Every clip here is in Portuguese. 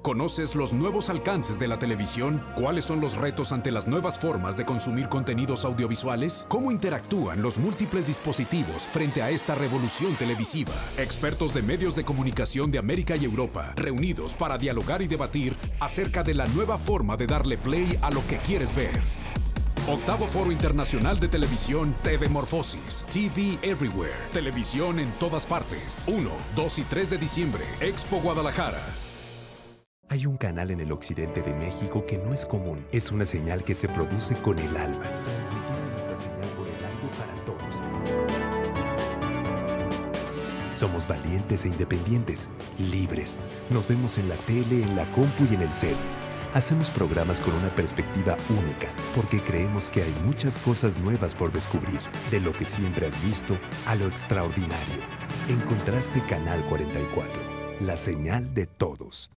¿Conoces los nuevos alcances de la televisión? ¿Cuáles son los retos ante las nuevas formas de consumir contenidos audiovisuales? ¿Cómo interactúan los múltiples dispositivos frente a esta revolución televisiva? Expertos de medios de comunicación de América y Europa, reunidos para dialogar y debatir acerca de la nueva forma de darle play a lo que quieres ver. Octavo Foro Internacional de Televisión TV Morfosis. TV Everywhere. Televisión en todas partes. 1, 2 y 3 de diciembre. Expo Guadalajara. Hay un canal en el occidente de México que no es común. Es una señal que se produce con el alma. Transmitimos esta señal por el aire para todos. Somos valientes e independientes, libres. Nos vemos en la tele, en la compu y en el cel. Hacemos programas con una perspectiva única, porque creemos que hay muchas cosas nuevas por descubrir. De lo que siempre has visto a lo extraordinario. Encontraste Canal 44, la señal de todos.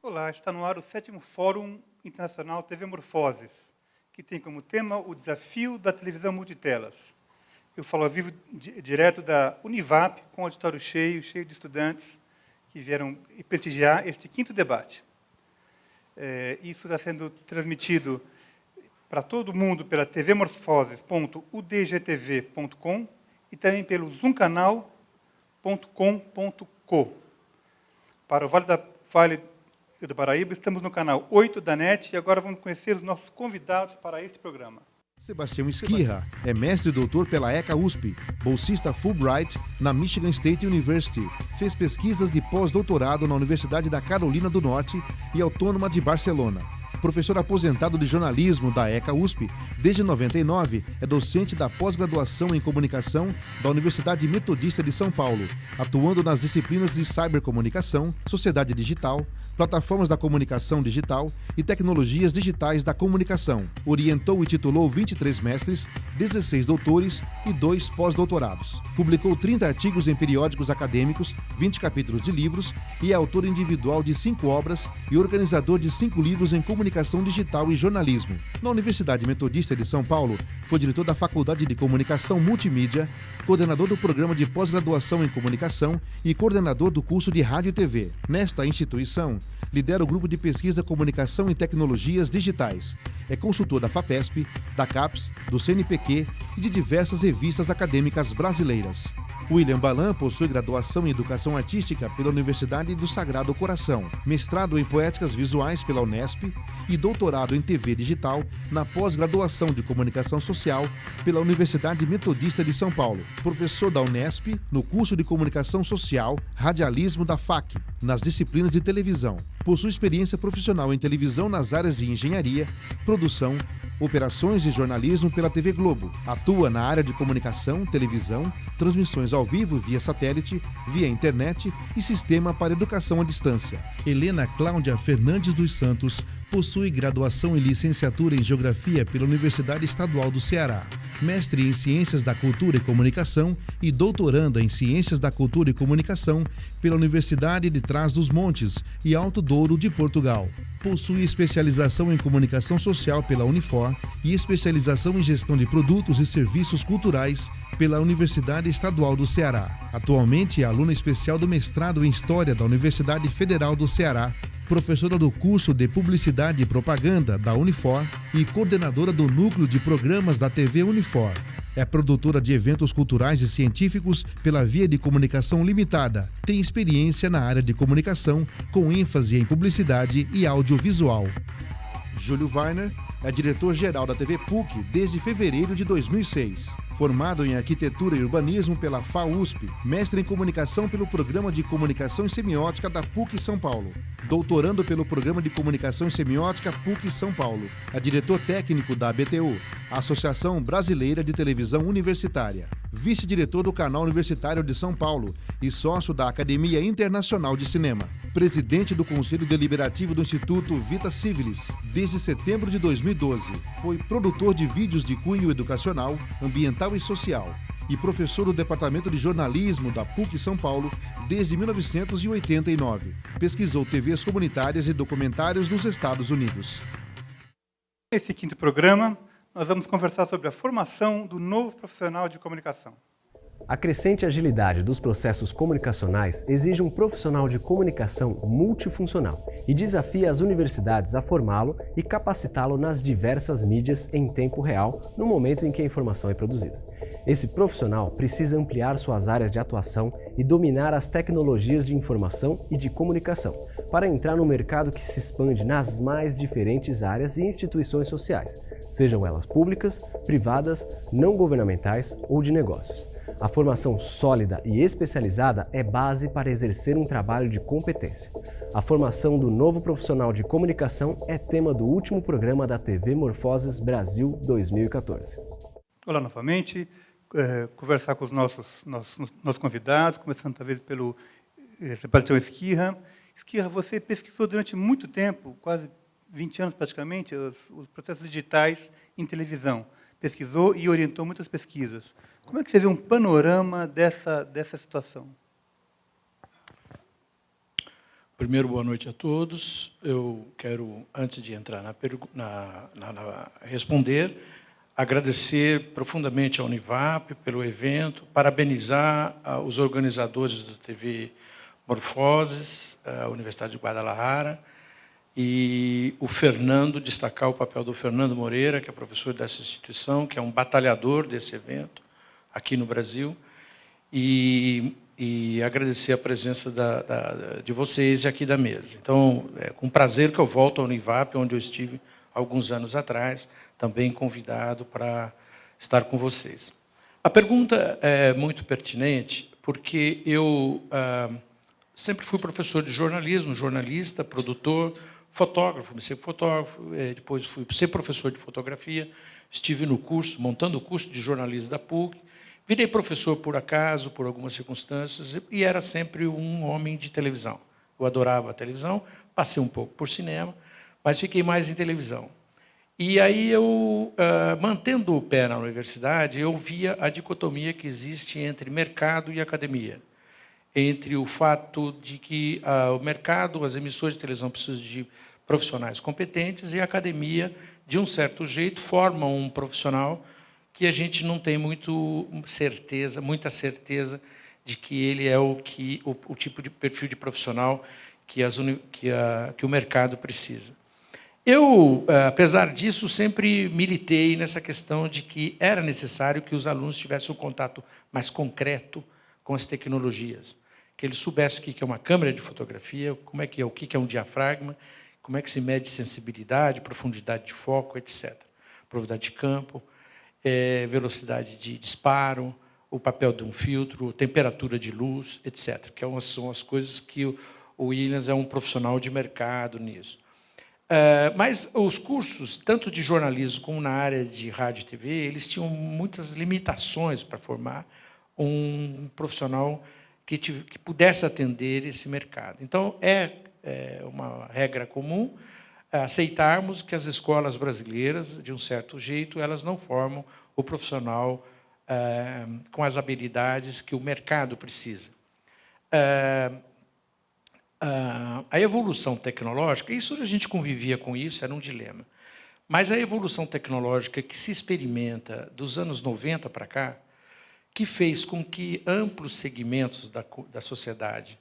Olá, está no ar o 7º Fórum Internacional TV Morfoses, que tem como tema o desafio da televisão multitelas. Eu falo ao vivo direto da Univap, com o auditório cheio de estudantes que vieram prestigiar este 5º debate. Isso está sendo transmitido para todo mundo pela tvmorfoses.udgtv.com e também pelo zoomcanal.com.co. Para o Vale do Paraíba, estamos no canal 8 da NET e agora vamos conhecer os nossos convidados para este programa. Sebastião Esquirra é mestre e doutor pela ECA USP, bolsista Fulbright na Michigan State University. Fez pesquisas de pós-doutorado na Universidade da Carolina do Norte e Autônoma de Barcelona. Professor aposentado de jornalismo da ECA USP, desde 99 é docente da pós-graduação em comunicação da Universidade Metodista de São Paulo, atuando nas disciplinas de cibercomunicação, sociedade digital, plataformas da comunicação digital e tecnologias digitais da comunicação. Orientou e titulou 23 mestres, 16 doutores e 2 pós-doutorados. Publicou 30 artigos em periódicos acadêmicos, 20 capítulos de livros e é autor individual de 5 obras e organizador de 5 livros em comunicação digital e jornalismo. Na Universidade Metodista de São Paulo, foi diretor da Faculdade de Comunicação Multimídia, coordenador do Programa de Pós-Graduação em Comunicação e coordenador do curso de Rádio e TV. Nesta instituição, lidera o grupo de pesquisa Comunicação e Tecnologias Digitais. É consultor da FAPESP, da CAPES, do CNPq e de diversas revistas acadêmicas brasileiras. William Balan possui graduação em Educação Artística pela Universidade do Sagrado Coração, mestrado em Poéticas Visuais pela Unesp e doutorado em TV Digital na pós-graduação de Comunicação Social pela Universidade Metodista de São Paulo. Professor da Unesp no curso de Comunicação Social, Radialismo da FAC, nas disciplinas de televisão. Possui experiência profissional em televisão nas áreas de engenharia, produção, operações e jornalismo pela TV Globo. Atua na área de comunicação, televisão, transmissões ao vivo via satélite, via internet e sistema para educação à distância. Helena Cláudia Fernandes dos Santos possui graduação e licenciatura em Geografia pela Universidade Estadual do Ceará, mestre em Ciências da Cultura e Comunicação e doutoranda em Ciências da Cultura e Comunicação pela Universidade de Trás-os-Montes e Alto Douro de Portugal. Possui especialização em Comunicação Social pela Unifor e especialização em Gestão de Produtos e Serviços Culturais pela Universidade Estadual do Ceará. Atualmente é aluna especial do mestrado em História da Universidade Federal do Ceará, professora do curso de Publicidade e Propaganda da Unifor e coordenadora do Núcleo de Programas da TV Unifor. É produtora de eventos culturais e científicos pela Via de Comunicação Limitada. Tem experiência na área de comunicação, com ênfase em publicidade e audiovisual. Júlio Weiner é diretor-geral da TV PUC desde fevereiro de 2006. Formado em Arquitetura e Urbanismo pela FAUSP, mestre em Comunicação pelo Programa de Comunicação e Semiótica da PUC São Paulo. Doutorando pelo Programa de Comunicação e Semiótica PUC São Paulo. É diretor técnico da ABTU, Associação Brasileira de Televisão Universitária. Vice-diretor do Canal Universitário de São Paulo e sócio da Academia Internacional de Cinema. Presidente do Conselho Deliberativo do Instituto Vita Civilis desde setembro de 2012. Foi produtor de vídeos de cunho educacional, ambiental e social e professor do Departamento de Jornalismo da PUC São Paulo desde 1989. Pesquisou TVs comunitárias e documentários nos Estados Unidos. Nesse quinto programa, nós vamos conversar sobre a formação do novo profissional de comunicação. A crescente agilidade dos processos comunicacionais exige um profissional de comunicação multifuncional e desafia as universidades a formá-lo e capacitá-lo nas diversas mídias em tempo real, no momento em que a informação é produzida. Esse profissional precisa ampliar suas áreas de atuação e dominar as tecnologias de informação e de comunicação, para entrar no mercado que se expande nas mais diferentes áreas e instituições sociais, sejam elas públicas, privadas, não governamentais ou de negócios. A formação sólida e especializada é base para exercer um trabalho de competência. A formação do novo profissional de comunicação é tema do último programa da TV Morfoses Brasil 2014. Olá novamente, conversar com os nossos convidados, começando talvez pelo Sebastião Esquirra. Esquirra, você pesquisou durante muito tempo, quase 20 anos praticamente, os processos digitais em televisão. Pesquisou e orientou muitas pesquisas. Como é que você vê um panorama dessa situação? Primeiro, boa noite a todos. Eu quero, antes de entrar responder, agradecer profundamente à Univap pelo evento, parabenizar os organizadores do TV Morfoses, a Universidade de Guadalajara, e o Fernando, destacar o papel do Fernando Moreira, que é professor dessa instituição, que é um batalhador desse evento aqui no Brasil, e agradecer a presença de vocês aqui da mesa. Então, é com prazer que eu volto à Univap, onde eu estive alguns anos atrás, também convidado para estar com vocês. A pergunta é muito pertinente, porque eu sempre fui professor de jornalismo, jornalista, produtor, fotógrafo, comecei como fotógrafo, depois fui ser professor de fotografia, estive no curso, montando o curso de jornalismo da PUC, virei professor por acaso, por algumas circunstâncias, e era sempre um homem de televisão. Eu adorava a televisão, passei um pouco por cinema, mas fiquei mais em televisão. E aí eu, mantendo o pé na universidade, eu via a dicotomia que existe entre mercado e academia. Entre o fato de que o mercado, as emissoras de televisão precisam de profissionais competentes e a academia, de um certo jeito, forma um profissional que a gente não tem muita certeza de que ele é o tipo de perfil de profissional que o mercado precisa. Eu, apesar disso, sempre militei nessa questão de que era necessário que os alunos tivessem um contato mais concreto com as tecnologias, que eles soubessem o que é uma câmera de fotografia, o que é um diafragma, como é que se mede sensibilidade, profundidade de foco, etc. Profundidade de campo, velocidade de disparo, o papel de um filtro, temperatura de luz, etc. Que são as coisas que o Williams é um profissional de mercado nisso. Mas os cursos, tanto de jornalismo como na área de rádio e TV, eles tinham muitas limitações para formar um profissional que pudesse atender esse mercado. Então, é uma regra comum aceitarmos que as escolas brasileiras, de um certo jeito, elas não formam o profissional com as habilidades que o mercado precisa. A evolução tecnológica, isso a gente convivia com isso, era um dilema. Mas a evolução tecnológica que se experimenta dos anos 90 para cá, que fez com que amplos segmentos da sociedade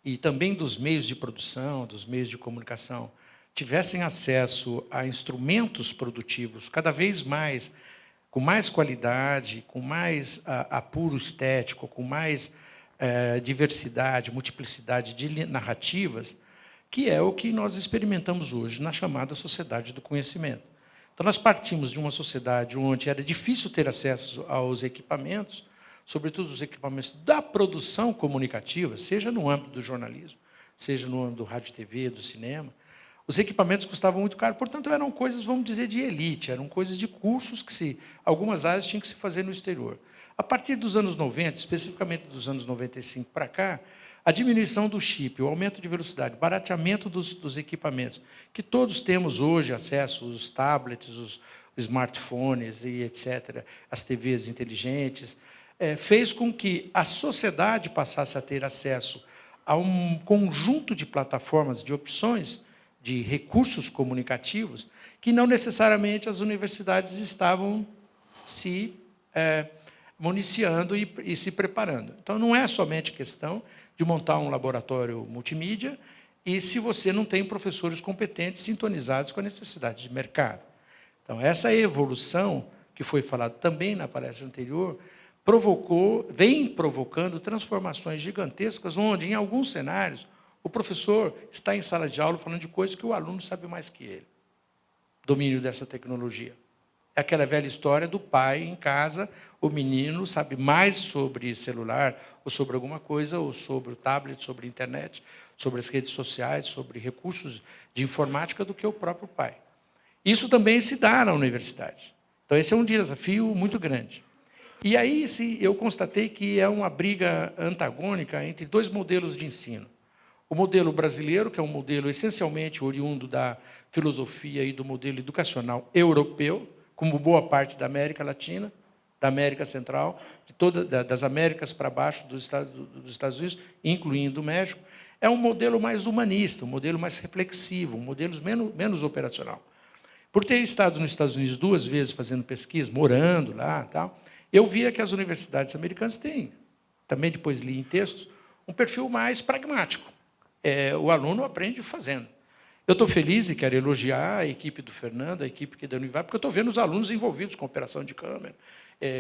e também dos meios de produção, dos meios de comunicação, tivessem acesso a instrumentos produtivos cada vez mais com mais qualidade, com mais apuro estético, com mais diversidade, multiplicidade de narrativas, que é o que nós experimentamos hoje na chamada sociedade do conhecimento. Então, nós partimos de uma sociedade onde era difícil ter acesso aos equipamentos, sobretudo os equipamentos da produção comunicativa, seja no âmbito do jornalismo, seja no âmbito do rádio e TV, do cinema. Os equipamentos custavam muito caro, portanto, eram coisas, vamos dizer, de elite, eram coisas de cursos que algumas áreas tinham que se fazer no exterior. A partir dos anos 90, especificamente dos anos 95 para cá, a diminuição do chip, o aumento de velocidade, o barateamento dos equipamentos, que todos temos hoje acesso, os tablets, os smartphones e etc., as TVs inteligentes, fez com que a sociedade passasse a ter acesso a um conjunto de plataformas, de opções, de recursos comunicativos, que não necessariamente as universidades estavam se municiando e se preparando. Então, não é somente questão de montar um laboratório multimídia e se você não tem professores competentes, sintonizados com a necessidade de mercado. Então, essa evolução, que foi falado também na palestra anterior, vem provocando transformações gigantescas, onde, em alguns cenários, o professor está em sala de aula falando de coisas que o aluno sabe mais que ele. Domínio dessa tecnologia. É aquela velha história do pai em casa, o menino sabe mais sobre celular, ou sobre alguma coisa, ou sobre o tablet, sobre a internet, sobre as redes sociais, sobre recursos de informática do que o próprio pai. Isso também se dá na universidade. Então, esse é um desafio muito grande. E aí eu constatei que é uma briga antagônica entre dois modelos de ensino. O modelo brasileiro, que é um modelo essencialmente oriundo da filosofia e do modelo educacional europeu, como boa parte da América Latina, da América Central, das Américas para baixo dos Estados Unidos, incluindo o México, é um modelo mais humanista, um modelo mais reflexivo, um modelo menos operacional. Por ter estado nos Estados Unidos 2 vezes fazendo pesquisa, morando lá, tal, eu via que as universidades americanas têm, também depois li em textos, um perfil mais pragmático. O aluno aprende fazendo. Eu estou feliz e quero elogiar a equipe do Fernando, a equipe aqui da Univap, porque eu estou vendo os alunos envolvidos com operação de câmera,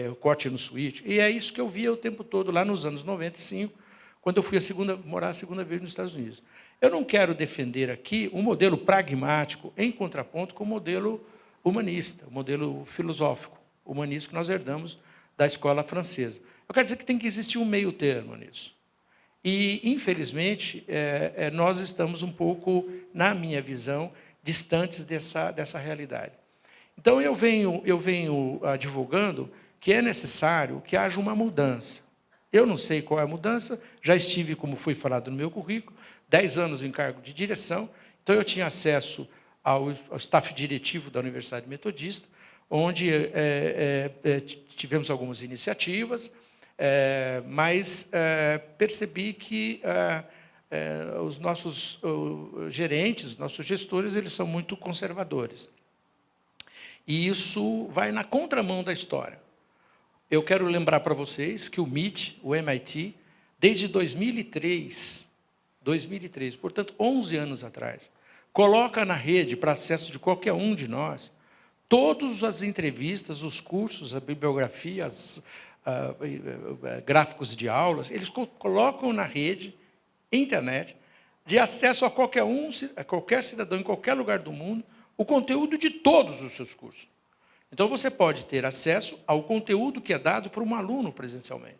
o corte no switch, e é isso que eu via o tempo todo, lá nos anos 95, quando eu fui morar a segunda vez nos Estados Unidos. Eu não quero defender aqui um modelo pragmático em contraponto com o modelo humanista, o modelo filosófico, humanista que nós herdamos da escola francesa. Eu quero dizer que tem que existir um meio termo nisso. E, infelizmente, nós estamos um pouco, na minha visão, distantes dessa realidade. Então, eu venho advogando que é necessário que haja uma mudança. Eu não sei qual é a mudança, já estive, como foi falado no meu currículo, 10 anos em cargo de direção, então eu tinha acesso ao staff diretivo da Universidade Metodista, onde tivemos algumas iniciativas, mas percebi que os nossos gerentes, nossos gestores, eles são muito conservadores. E isso vai na contramão da história. Eu quero lembrar para vocês que o MIT, o MIT, desde 2003, portanto, 11 anos atrás, coloca na rede, para acesso de qualquer um de nós, todas as entrevistas, os cursos, a bibliografia, gráficos de aulas, eles colocam na rede, internet, de acesso a qualquer cidadão, em qualquer lugar do mundo, o conteúdo de todos os seus cursos. Então, você pode ter acesso ao conteúdo que é dado por um aluno presencialmente.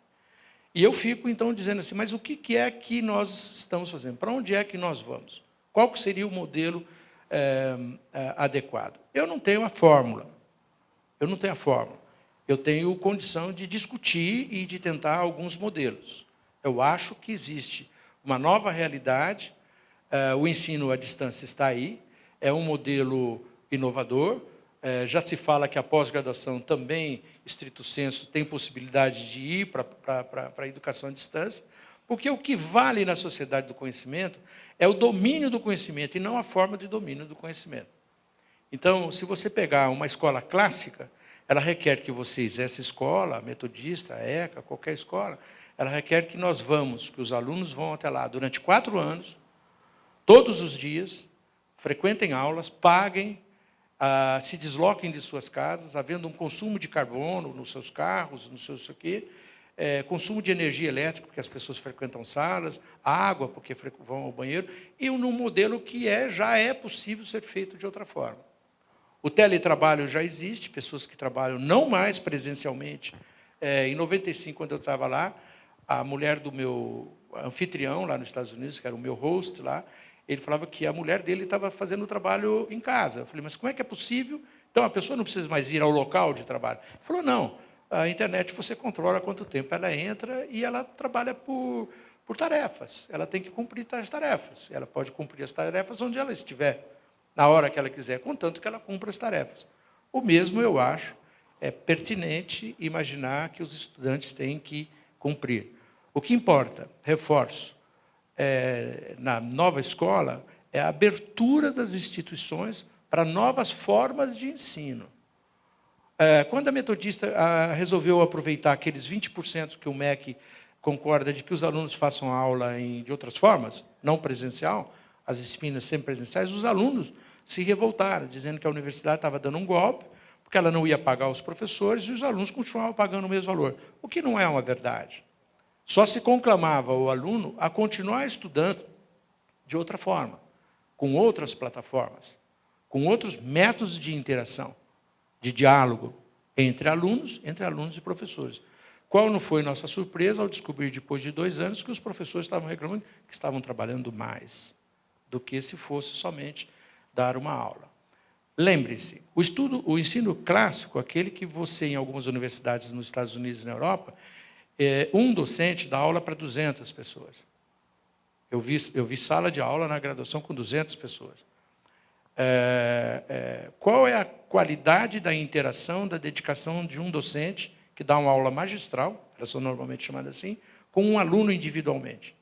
E eu fico, então, dizendo assim, mas o que é que nós estamos fazendo? Para onde é que nós vamos? Qual que seria o modelo adequado? Eu não tenho a fórmula. Eu tenho condição de discutir e de tentar alguns modelos. Eu acho que existe uma nova realidade, o ensino à distância está aí, é um modelo inovador, já se fala que a pós-graduação também, estrito sensu, tem possibilidade de ir para a educação à distância, porque o que vale na sociedade do conhecimento é o domínio do conhecimento e não a forma de domínio do conhecimento. Então, se você pegar uma escola clássica, ela requer que vocês, essa escola, a metodista, a ECA, qualquer escola, ela requer que que os alunos vão até lá durante 4 anos, todos os dias, frequentem aulas, paguem se desloquem de suas casas, havendo um consumo de carbono nos seus carros, no seu quê, consumo de energia elétrica, porque as pessoas frequentam salas, água, porque vão ao banheiro, e num modelo que já é possível ser feito de outra forma. O teletrabalho já existe, pessoas que trabalham não mais presencialmente. Em 95, quando eu estava lá, a mulher do meu anfitrião lá nos Estados Unidos, que era o meu host lá, ele falava que a mulher dele estava fazendo o trabalho em casa. Eu falei, mas como é que é possível? Então, a pessoa não precisa mais ir ao local de trabalho. Ele falou, não, a internet você controla quanto tempo ela entra e ela trabalha por tarefas. Ela tem que cumprir as tarefas. Ela pode cumprir as tarefas onde ela estiver, na hora que ela quiser, contanto que ela cumpra as tarefas. O mesmo, eu acho, é pertinente imaginar que os estudantes têm que cumprir. O que importa, reforço, na nova escola, é a abertura das instituições para novas formas de ensino. Quando a Metodista resolveu aproveitar aqueles 20% que o MEC concorda de que os alunos façam aula de outras formas, não presencial, as disciplinas sempre presenciais, os alunos se revoltaram, dizendo que a universidade estava dando um golpe, porque ela não ia pagar os professores e os alunos continuavam pagando o mesmo valor, o que não é uma verdade. Só se conclamava o aluno a continuar estudando de outra forma, com outras plataformas, com outros métodos de interação, de diálogo entre alunos e professores. Qual não foi nossa surpresa ao descobrir, depois de 2 anos, que os professores estavam reclamando que estavam trabalhando mais do que se fosse somente dar uma aula. Lembre-se, o ensino clássico, aquele que você, em algumas universidades nos Estados Unidos e na Europa, um docente dá aula para 200 pessoas. Eu vi sala de aula na graduação com 200 pessoas. Qual é a qualidade da interação, da dedicação de um docente que dá uma aula magistral, elas são normalmente chamadas assim, com um aluno individualmente?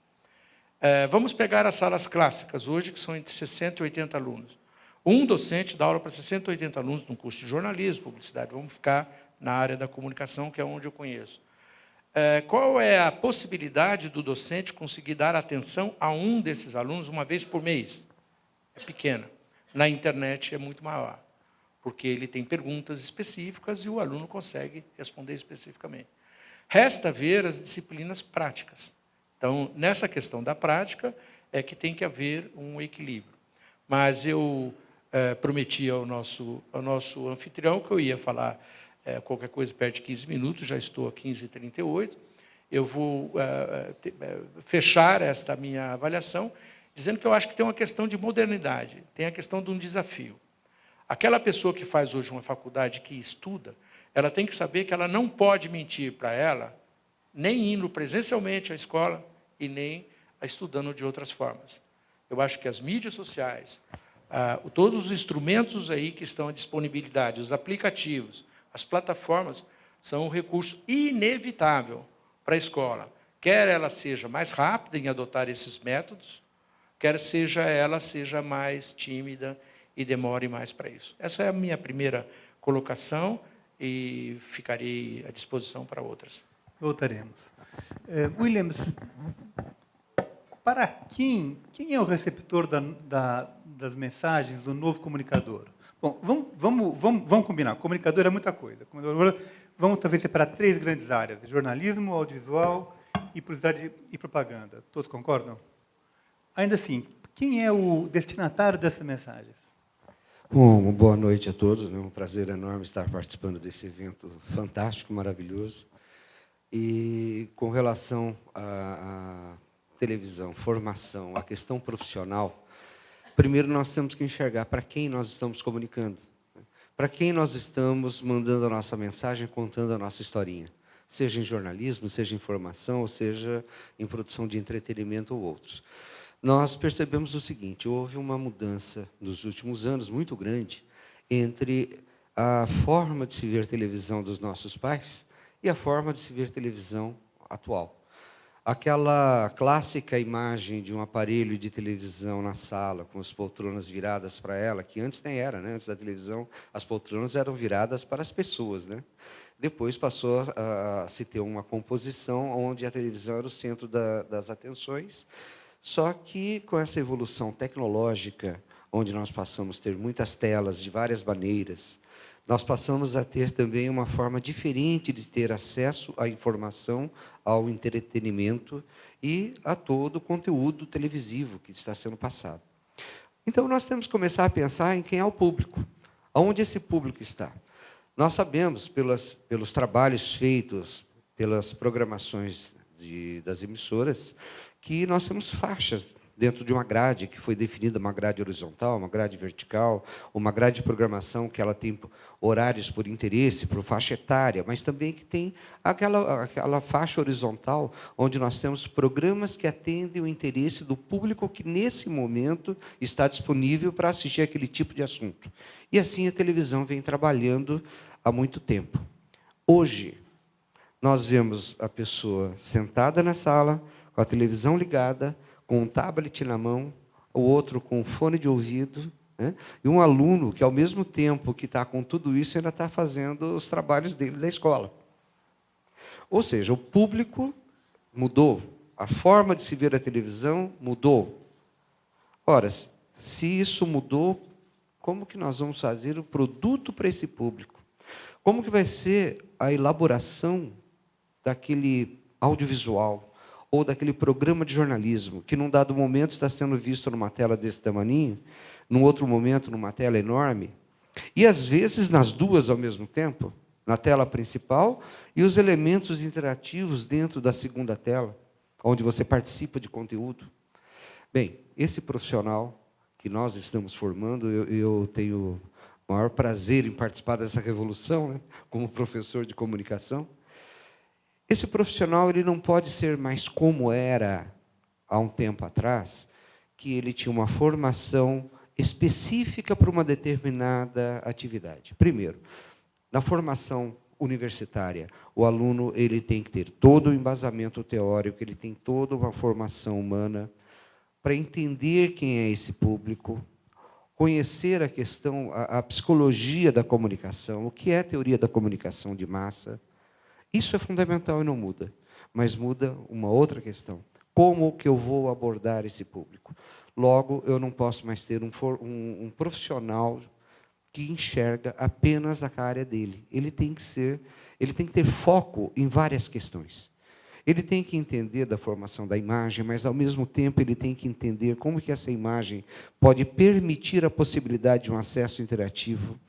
Vamos pegar as salas clássicas hoje, que são entre 60 e 80 alunos. Um docente dá aula para 60 ou 80 alunos num curso de jornalismo, publicidade. Vamos ficar na área da comunicação, que é onde eu conheço. Qual é a possibilidade do docente conseguir dar atenção a um desses alunos uma vez por mês? É pequena. Na internet é muito maior, porque ele tem perguntas específicas e o aluno consegue responder especificamente. Resta ver as disciplinas práticas. Então, nessa questão da prática, é que tem que haver um equilíbrio. Mas eu prometi ao nosso anfitrião que eu ia falar qualquer coisa perto de 15 minutos, já estou a 15h38. Eu vou fechar esta minha avaliação dizendo que eu acho que tem uma questão de modernidade, tem a questão de um desafio. Aquela pessoa que faz hoje uma faculdade, que estuda, ela tem que saber que ela não pode mentir para ela, nem indo presencialmente à escola e nem estudando de outras formas. Eu acho que as mídias sociais, todos os instrumentos aí que estão à disponibilidade, os aplicativos, as plataformas, são um recurso inevitável para a escola. Quer ela seja mais rápida em adotar esses métodos, quer ela seja mais tímida e demore mais para isso. Essa é a minha primeira colocação e ficarei à disposição para outras. Voltaremos. Williams, para quem é o receptor das mensagens do novo comunicador? Bom, vamos combinar. Comunicador é muita coisa. Vamos talvez separar 3 grandes áreas: jornalismo, audiovisual e publicidade e propaganda. Todos concordam? Ainda assim, quem é o destinatário dessas mensagens? Bom, boa noite a todos. É um prazer enorme estar participando desse evento fantástico, maravilhoso. E com relação à televisão, formação, à questão profissional, primeiro nós temos que enxergar para quem nós estamos comunicando, para quem nós estamos mandando a nossa mensagem, contando a nossa historinha, seja em jornalismo, seja em formação, ou seja em produção de entretenimento ou outros. Nós percebemos o seguinte: houve uma mudança nos últimos anos muito grande entre a forma de se ver televisão dos nossos pais e a forma de se ver televisão atual. Aquela clássica imagem de um aparelho de televisão na sala, com as poltronas viradas para ela, que antes nem era, né? Antes da televisão, as poltronas eram viradas para as pessoas, né? Depois passou a se ter uma composição onde a televisão era o centro das atenções. Só que, com essa evolução tecnológica, onde nós passamos a ter muitas telas de várias maneiras. Nós passamos a ter também uma forma diferente de ter acesso à informação, ao entretenimento e a todo o conteúdo televisivo que está sendo passado. Então, nós temos que começar a pensar em quem é o público, aonde esse público está. Nós sabemos, pelos trabalhos feitos, pelas programações das emissoras, que nós temos faixas dentro de uma grade, que foi definida uma grade horizontal, uma grade vertical, uma grade de programação que ela tem horários por interesse, por faixa etária, mas também que tem aquela faixa horizontal, onde nós temos programas que atendem o interesse do público que, nesse momento, está disponível para assistir aquele tipo de assunto. E assim a televisão vem trabalhando há muito tempo. Hoje, nós vemos a pessoa sentada na sala, com a televisão ligada, com um tablet na mão, o outro com um fone de ouvido, né? E um aluno que, ao mesmo tempo que está com tudo isso, ainda está fazendo os trabalhos dele da escola. Ou seja, o público mudou, a forma de se ver a televisão mudou. Ora, se isso mudou, como que nós vamos fazer o produto para esse público? Como que vai ser a elaboração daquele audiovisual, ou daquele programa de jornalismo, que num dado momento está sendo visto numa tela desse tamaninho, num outro momento numa tela enorme, e às vezes nas duas ao mesmo tempo, na tela principal, e os elementos interativos dentro da segunda tela, onde você participa de conteúdo. Bem, esse profissional que nós estamos formando, eu tenho o maior prazer em participar dessa revolução, né, como professor de comunicação. Esse profissional ele não pode ser mais como era há um tempo atrás, que ele tinha uma formação específica para uma determinada atividade. Primeiro, na formação universitária, o aluno ele tem que ter todo o embasamento teórico, ele tem toda uma formação humana para entender quem é esse público, conhecer a questão, a psicologia da comunicação, o que é a teoria da comunicação de massa. Isso é fundamental e não muda, mas muda uma outra questão. Como que eu vou abordar esse público? Logo, eu não posso mais ter um profissional que enxerga apenas a área dele. Ele tem que ter foco em várias questões. Ele tem que entender da formação da imagem, mas, ao mesmo tempo, ele tem que entender como que essa imagem pode permitir a possibilidade de um acesso interativo.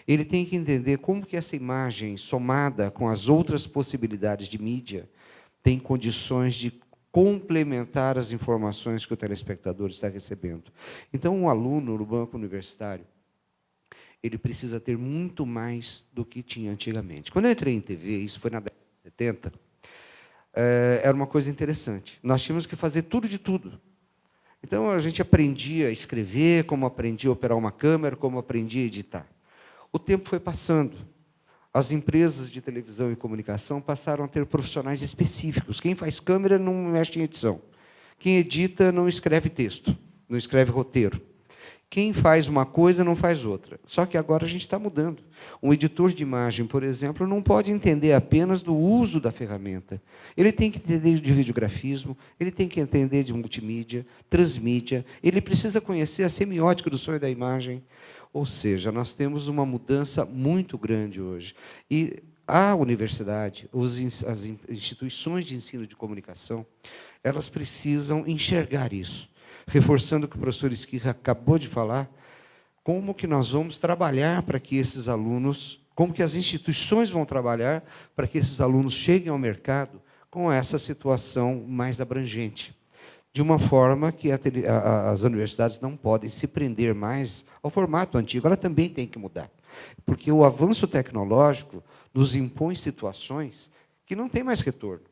Ele tem que entender como que essa imagem, somada com as outras possibilidades de mídia, tem condições de complementar as informações que o telespectador está recebendo. Então, um aluno no banco universitário, ele precisa ter muito mais do que tinha antigamente. Quando eu entrei em TV, isso foi na década de 70, era uma coisa interessante. Nós tínhamos que fazer tudo de tudo. Então, a gente aprendia a escrever, como aprendia a operar uma câmera, como aprendia a editar. O tempo foi passando. As empresas de televisão e comunicação passaram a ter profissionais específicos. Quem faz câmera não mexe em edição. Quem edita não escreve texto, não escreve roteiro. Quem faz uma coisa não faz outra. Só que agora a gente está mudando. Um editor de imagem, por exemplo, não pode entender apenas do uso da ferramenta. Ele tem que entender de videografismo, ele tem que entender de multimídia, transmídia, ele precisa conhecer a semiótica do som e da imagem. Ou seja, nós temos uma mudança muito grande hoje. E a universidade, as instituições de ensino de comunicação, elas precisam enxergar isso. Reforçando o que o professor Esquirra acabou de falar, como que nós vamos trabalhar para que esses alunos, como que as instituições vão trabalhar para que esses alunos cheguem ao mercado com essa situação mais abrangente, de uma forma que as universidades não podem se prender mais ao formato antigo, ela também tem que mudar, porque o avanço tecnológico nos impõe situações que não tem mais retorno.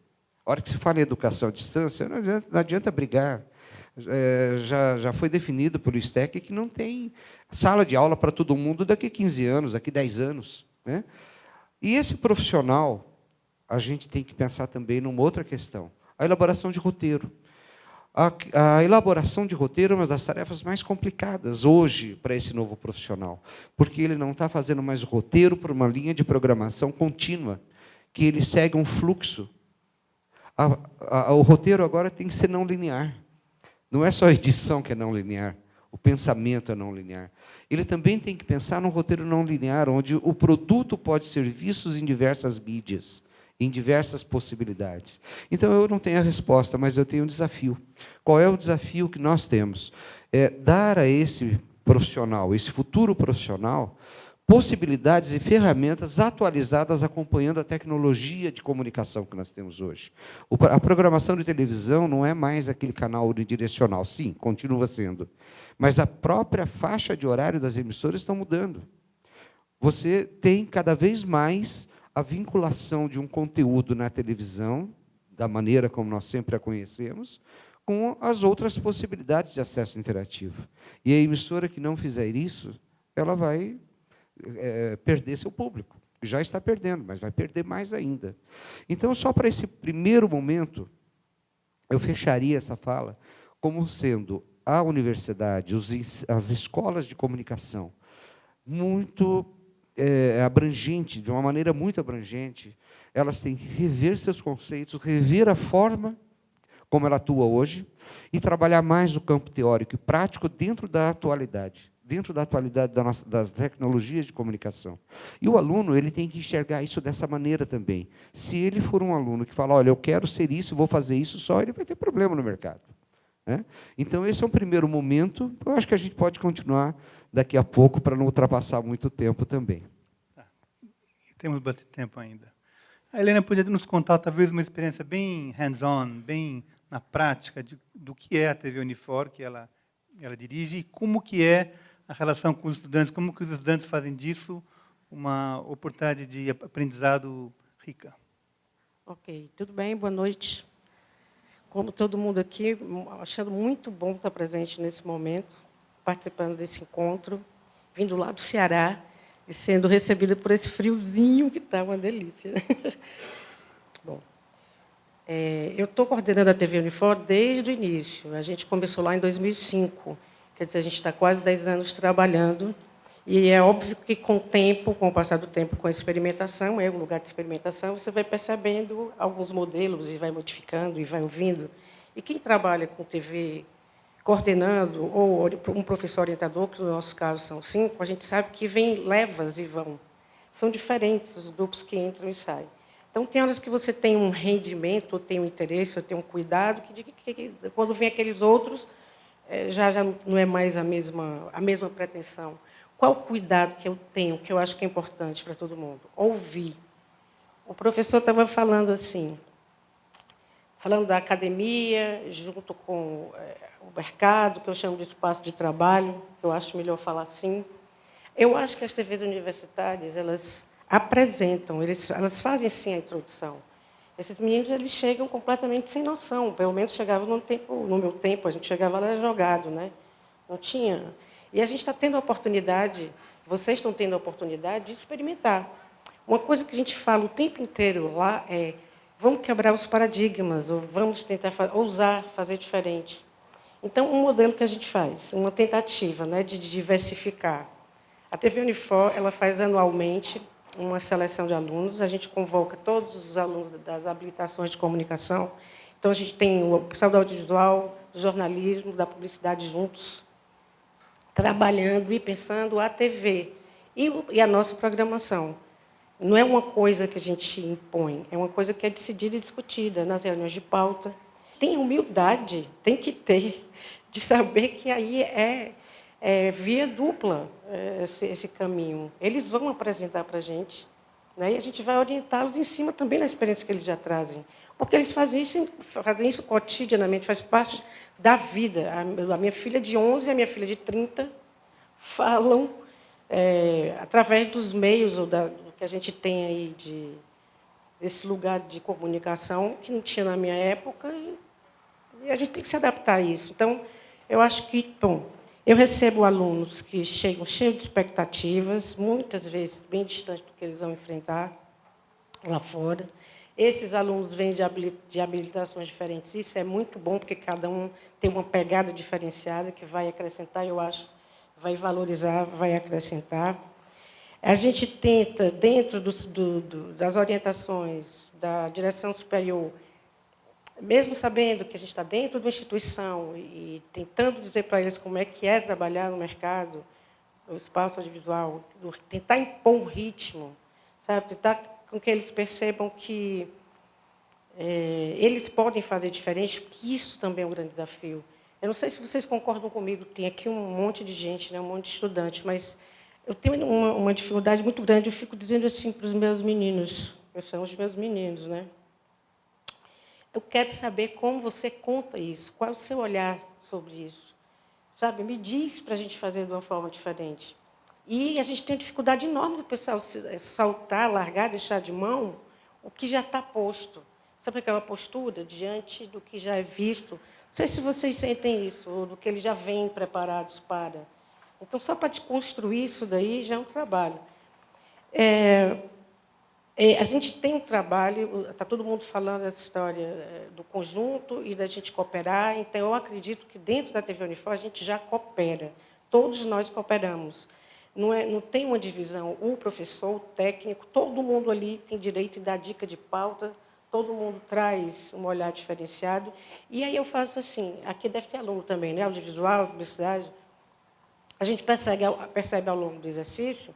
A hora que se fala em educação à distância, não adianta brigar. Já foi definido pelo STEC que não tem sala de aula para todo mundo daqui a 15 anos, daqui a 10 anos. Né? E esse profissional, a gente tem que pensar também numa outra questão, a elaboração de roteiro. A elaboração de roteiro é uma das tarefas mais complicadas hoje para esse novo profissional, porque ele não está fazendo mais roteiro por uma linha de programação contínua, que ele segue um fluxo. O roteiro agora tem que ser não linear. Não é só a edição que é não linear. O pensamento é não linear. Ele também tem que pensar num roteiro não linear, onde o produto pode ser visto em diversas mídias, em diversas possibilidades. Então, eu não tenho a resposta, mas eu tenho um desafio. Qual é o desafio que nós temos? É dar a esse profissional, esse futuro profissional, possibilidades e ferramentas atualizadas acompanhando a tecnologia de comunicação que nós temos hoje. A programação de televisão não é mais aquele canal unidirecional. Sim, continua sendo. Mas a própria faixa de horário das emissoras está mudando. Você tem cada vez mais a vinculação de um conteúdo na televisão, da maneira como nós sempre a conhecemos, com as outras possibilidades de acesso interativo. E a emissora que não fizer isso, ela vai perder seu público. Já está perdendo, mas vai perder mais ainda. Então, só para esse primeiro momento, eu fecharia essa fala como sendo a universidade, as escolas de comunicação, muito abrangente, de uma maneira muito abrangente, elas têm que rever seus conceitos, rever a forma como ela atua hoje e trabalhar mais o campo teórico e prático dentro da atualidade das tecnologias de comunicação. E o aluno ele tem que enxergar isso dessa maneira também. Se ele for um aluno que fala, olha, eu quero ser isso, vou fazer isso só, ele vai ter problema no mercado. Né? Então, esse é um primeiro momento. Eu acho que a gente pode continuar daqui a pouco para não ultrapassar muito tempo também. Temos bastante tempo ainda. A Helena poderia nos contar, talvez, uma experiência bem hands-on, bem na prática, do que é a TV Unifor, que ela dirige, e como que é a relação com os estudantes, como que os estudantes fazem disso uma oportunidade de aprendizado rica. Ok, tudo bem, boa noite. Como todo mundo aqui, achando muito bom estar presente nesse momento, participando desse encontro, vindo lá do Ceará e sendo recebida por esse friozinho que está uma delícia. Bom, eu estou coordenando a TV Unifor desde o início. A gente começou lá em 2005. Quer dizer, a gente está quase 10 anos trabalhando. E é óbvio que, com o passar do tempo, com a experimentação, é um lugar de experimentação, você vai percebendo alguns modelos e vai modificando e vai ouvindo. E quem trabalha com TV coordenando, ou um professor orientador, que no nosso caso são 5, a gente sabe que vem levas e vão. São diferentes os grupos que entram e saem. Então, tem horas que você tem um rendimento, ou tem um interesse, ou tem um cuidado, que quando vem aqueles outros, já não é mais a mesma pretensão. Qual o cuidado que eu tenho, que eu acho que é importante para todo mundo? Ouvir. O professor estava falando assim, falando da academia, junto com o mercado, que eu chamo de espaço de trabalho, que eu acho melhor falar assim. Eu acho que as TVs universitárias, elas apresentam, elas fazem, sim, a introdução. Esses meninos, eles chegam completamente sem noção, pelo menos chegavam no meu tempo, a gente chegava lá jogado, né? Não tinha. E a gente está tendo a oportunidade, vocês estão tendo a oportunidade de experimentar. Uma coisa que a gente fala o tempo inteiro lá é, vamos quebrar os paradigmas, ou vamos tentar ousar fazer diferente. Então, um modelo que a gente faz, uma tentativa, né, de diversificar. A TV Unifor, ela faz anualmente uma seleção de alunos, a gente convoca todos os alunos das habilitações de comunicação. Então, a gente tem o pessoal do audiovisual, do jornalismo, da publicidade juntos, trabalhando e pensando a TV e a nossa programação. Não é uma coisa que a gente impõe, é uma coisa que é decidida e discutida nas reuniões de pauta. Tem humildade, tem que ter, de saber que aí é via dupla esse caminho. Eles vão apresentar para a gente, né, e a gente vai orientá-los em cima também da experiência que eles já trazem. Porque eles fazem isso cotidianamente, faz parte da vida. A minha filha de 11 e a minha filha de 30 falam através dos meios do que a gente tem aí desse lugar de comunicação que não tinha na minha época, e a gente tem que se adaptar a isso. Então, eu acho que, bom, eu recebo alunos que chegam cheios de expectativas, muitas vezes bem distantes do que eles vão enfrentar lá fora. Esses alunos vêm de habilitações diferentes. Isso é muito bom, porque cada um tem uma pegada diferenciada que vai acrescentar, eu acho, vai valorizar, vai acrescentar. A gente tenta, dentro das orientações da direção superior, mesmo sabendo que a gente está dentro de uma instituição e tentando dizer para eles como é que é trabalhar no mercado, no espaço audiovisual, tentar impor um ritmo, sabe? Tentar com que eles percebam que eles podem fazer diferente, porque isso também é um grande desafio. Eu não sei se vocês concordam comigo, tem aqui um monte de gente, né, um monte de estudantes, mas eu tenho uma dificuldade muito grande, eu fico dizendo assim para os meus meninos, eu são os meus meninos, né? Eu quero saber como você conta isso, qual é o seu olhar sobre isso. Sabe, me diz para a gente fazer de uma forma diferente. E a gente tem dificuldade enorme do pessoal saltar, largar, deixar de mão o que já está posto. Sabe aquela postura diante do que já é visto? Não sei se vocês sentem isso, ou do que eles já vêm preparados para. Então, só para desconstruir isso daí já é um trabalho. A gente tem um trabalho, está todo mundo falando dessa história do conjunto e da gente cooperar, então eu acredito que dentro da TV Unifor a gente já coopera, todos nós cooperamos. Não tem uma divisão, o professor, o técnico, todo mundo ali tem direito de dar dica de pauta, todo mundo traz um olhar diferenciado, e aí eu faço assim, aqui deve ter aluno também, né? Audiovisual, publicidade, a gente percebe ao longo do exercício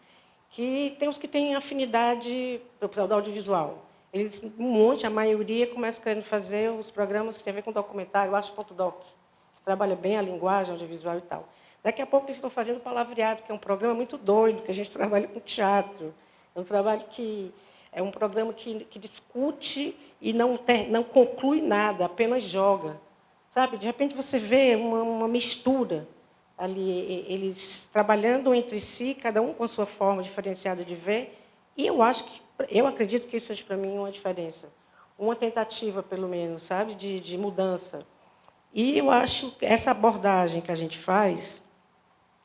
que tem os que têm afinidade do audiovisual. Eles, um monte, a maioria, começa querendo fazer os programas que têm a ver com documentário, o Arte.doc, que trabalha bem a linguagem audiovisual e tal. Daqui a pouco eles estão fazendo Palavreado, que é um programa muito doido, que a gente trabalha com teatro. É um trabalho que é um programa que discute e não conclui nada, apenas joga. Sabe? De repente você vê uma mistura ali, eles trabalhando entre si, cada um com a sua forma diferenciada de ver, e eu acredito que isso seja para mim uma diferença, uma tentativa, pelo menos, sabe, de mudança. E eu acho que essa abordagem que a gente faz,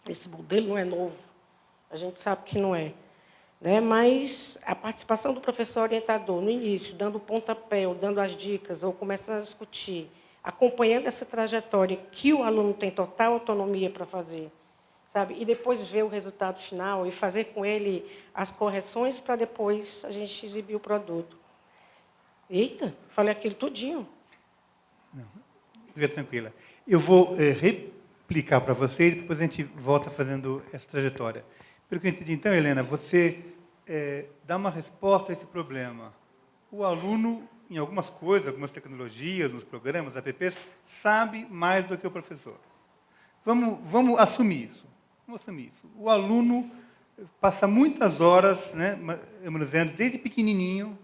esse modelo não é novo, a gente sabe que não é, né? Mas a participação do professor orientador no início, dando o pontapé, ou dando as dicas, ou começando a discutir, acompanhando essa trajetória que o aluno tem total autonomia para fazer, sabe? E depois ver o resultado final e fazer com ele as correções para depois a gente exibir o produto. Eita, falei aquilo tudinho. Não, fica tranquila. Eu vou replicar para vocês e depois a gente volta fazendo essa trajetória. Pelo que eu entendi, então, Helena, você dá uma resposta a esse problema. O aluno, em algumas coisas, algumas tecnologias, nos programas, apps, sabe mais do que o professor. Vamos assumir isso. Vamos assumir isso. O aluno passa muitas horas, né, manuseando desde pequenininho,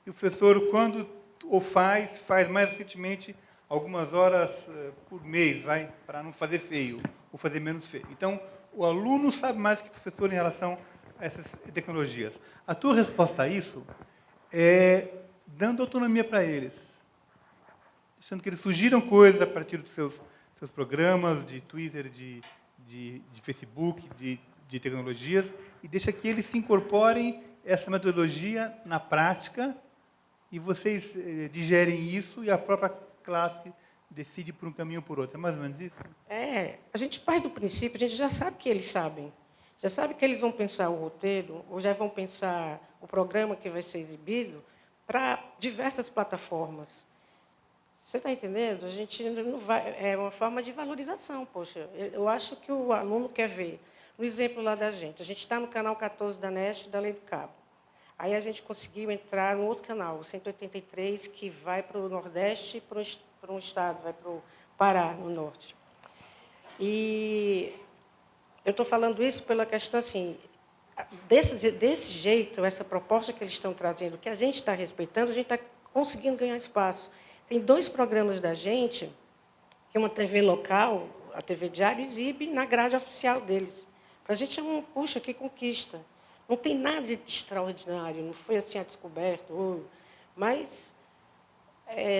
e o professor, quando o faz mais recentemente algumas horas por mês, para não fazer feio, ou fazer menos feio. Então, o aluno sabe mais que o professor em relação a essas tecnologias. A tua resposta a isso é dando autonomia para eles, deixando que eles sugiram coisas a partir dos seus programas, de Twitter, de Facebook, de tecnologias, e deixa que eles se incorporem essa metodologia na prática, e vocês digerem isso, e a própria classe decide por um caminho ou por outro. É mais ou menos isso? A gente parte do princípio, a gente já sabe que eles sabem. Já sabe que eles vão pensar o roteiro, ou já vão pensar o programa que vai ser exibido, para diversas plataformas. Você está entendendo? A gente não vai. É uma forma de valorização, poxa. Eu acho que o aluno quer ver. No exemplo lá da gente, a gente está no canal 14 da NEST, da Lei do Cabo. Aí a gente conseguiu entrar no outro canal, o 183, que vai para o Nordeste e para um estado, vai para o Pará, no Norte. E eu estou falando isso pela questão assim. Desse jeito, essa proposta que eles estão trazendo, que a gente está respeitando, a gente está conseguindo ganhar espaço. Tem 2 programas da gente, que uma TV local, a TV Diário, exibe na grade oficial deles. Para a gente é puxa, que conquista. Não tem nada de extraordinário, não foi assim a descoberta, mas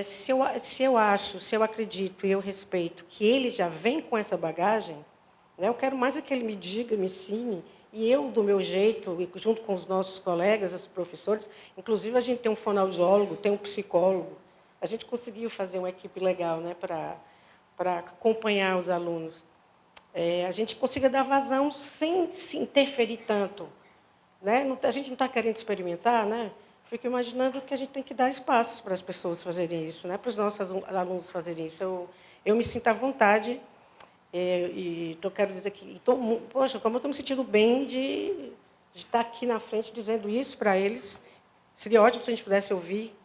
se eu acredito e eu respeito que ele já vem com essa bagagem, né, eu quero mais que ele me diga, me ensine, e eu, do meu jeito, junto com os nossos colegas, os professores, inclusive a gente tem um fonoaudiólogo, tem um psicólogo, a gente conseguiu fazer uma equipe legal, né, para acompanhar os alunos. A gente consiga dar vazão sem se interferir tanto. Né? A gente não está querendo experimentar, né? fico imaginando que a gente tem que dar espaços para as pessoas fazerem isso, né? Para os nossos alunos fazerem isso. Eu me sinto à vontade, e quero dizer que, poxa, como eu estou me sentindo bem de estar aqui na frente dizendo isso para eles. Seria ótimo se a gente pudesse ouvir,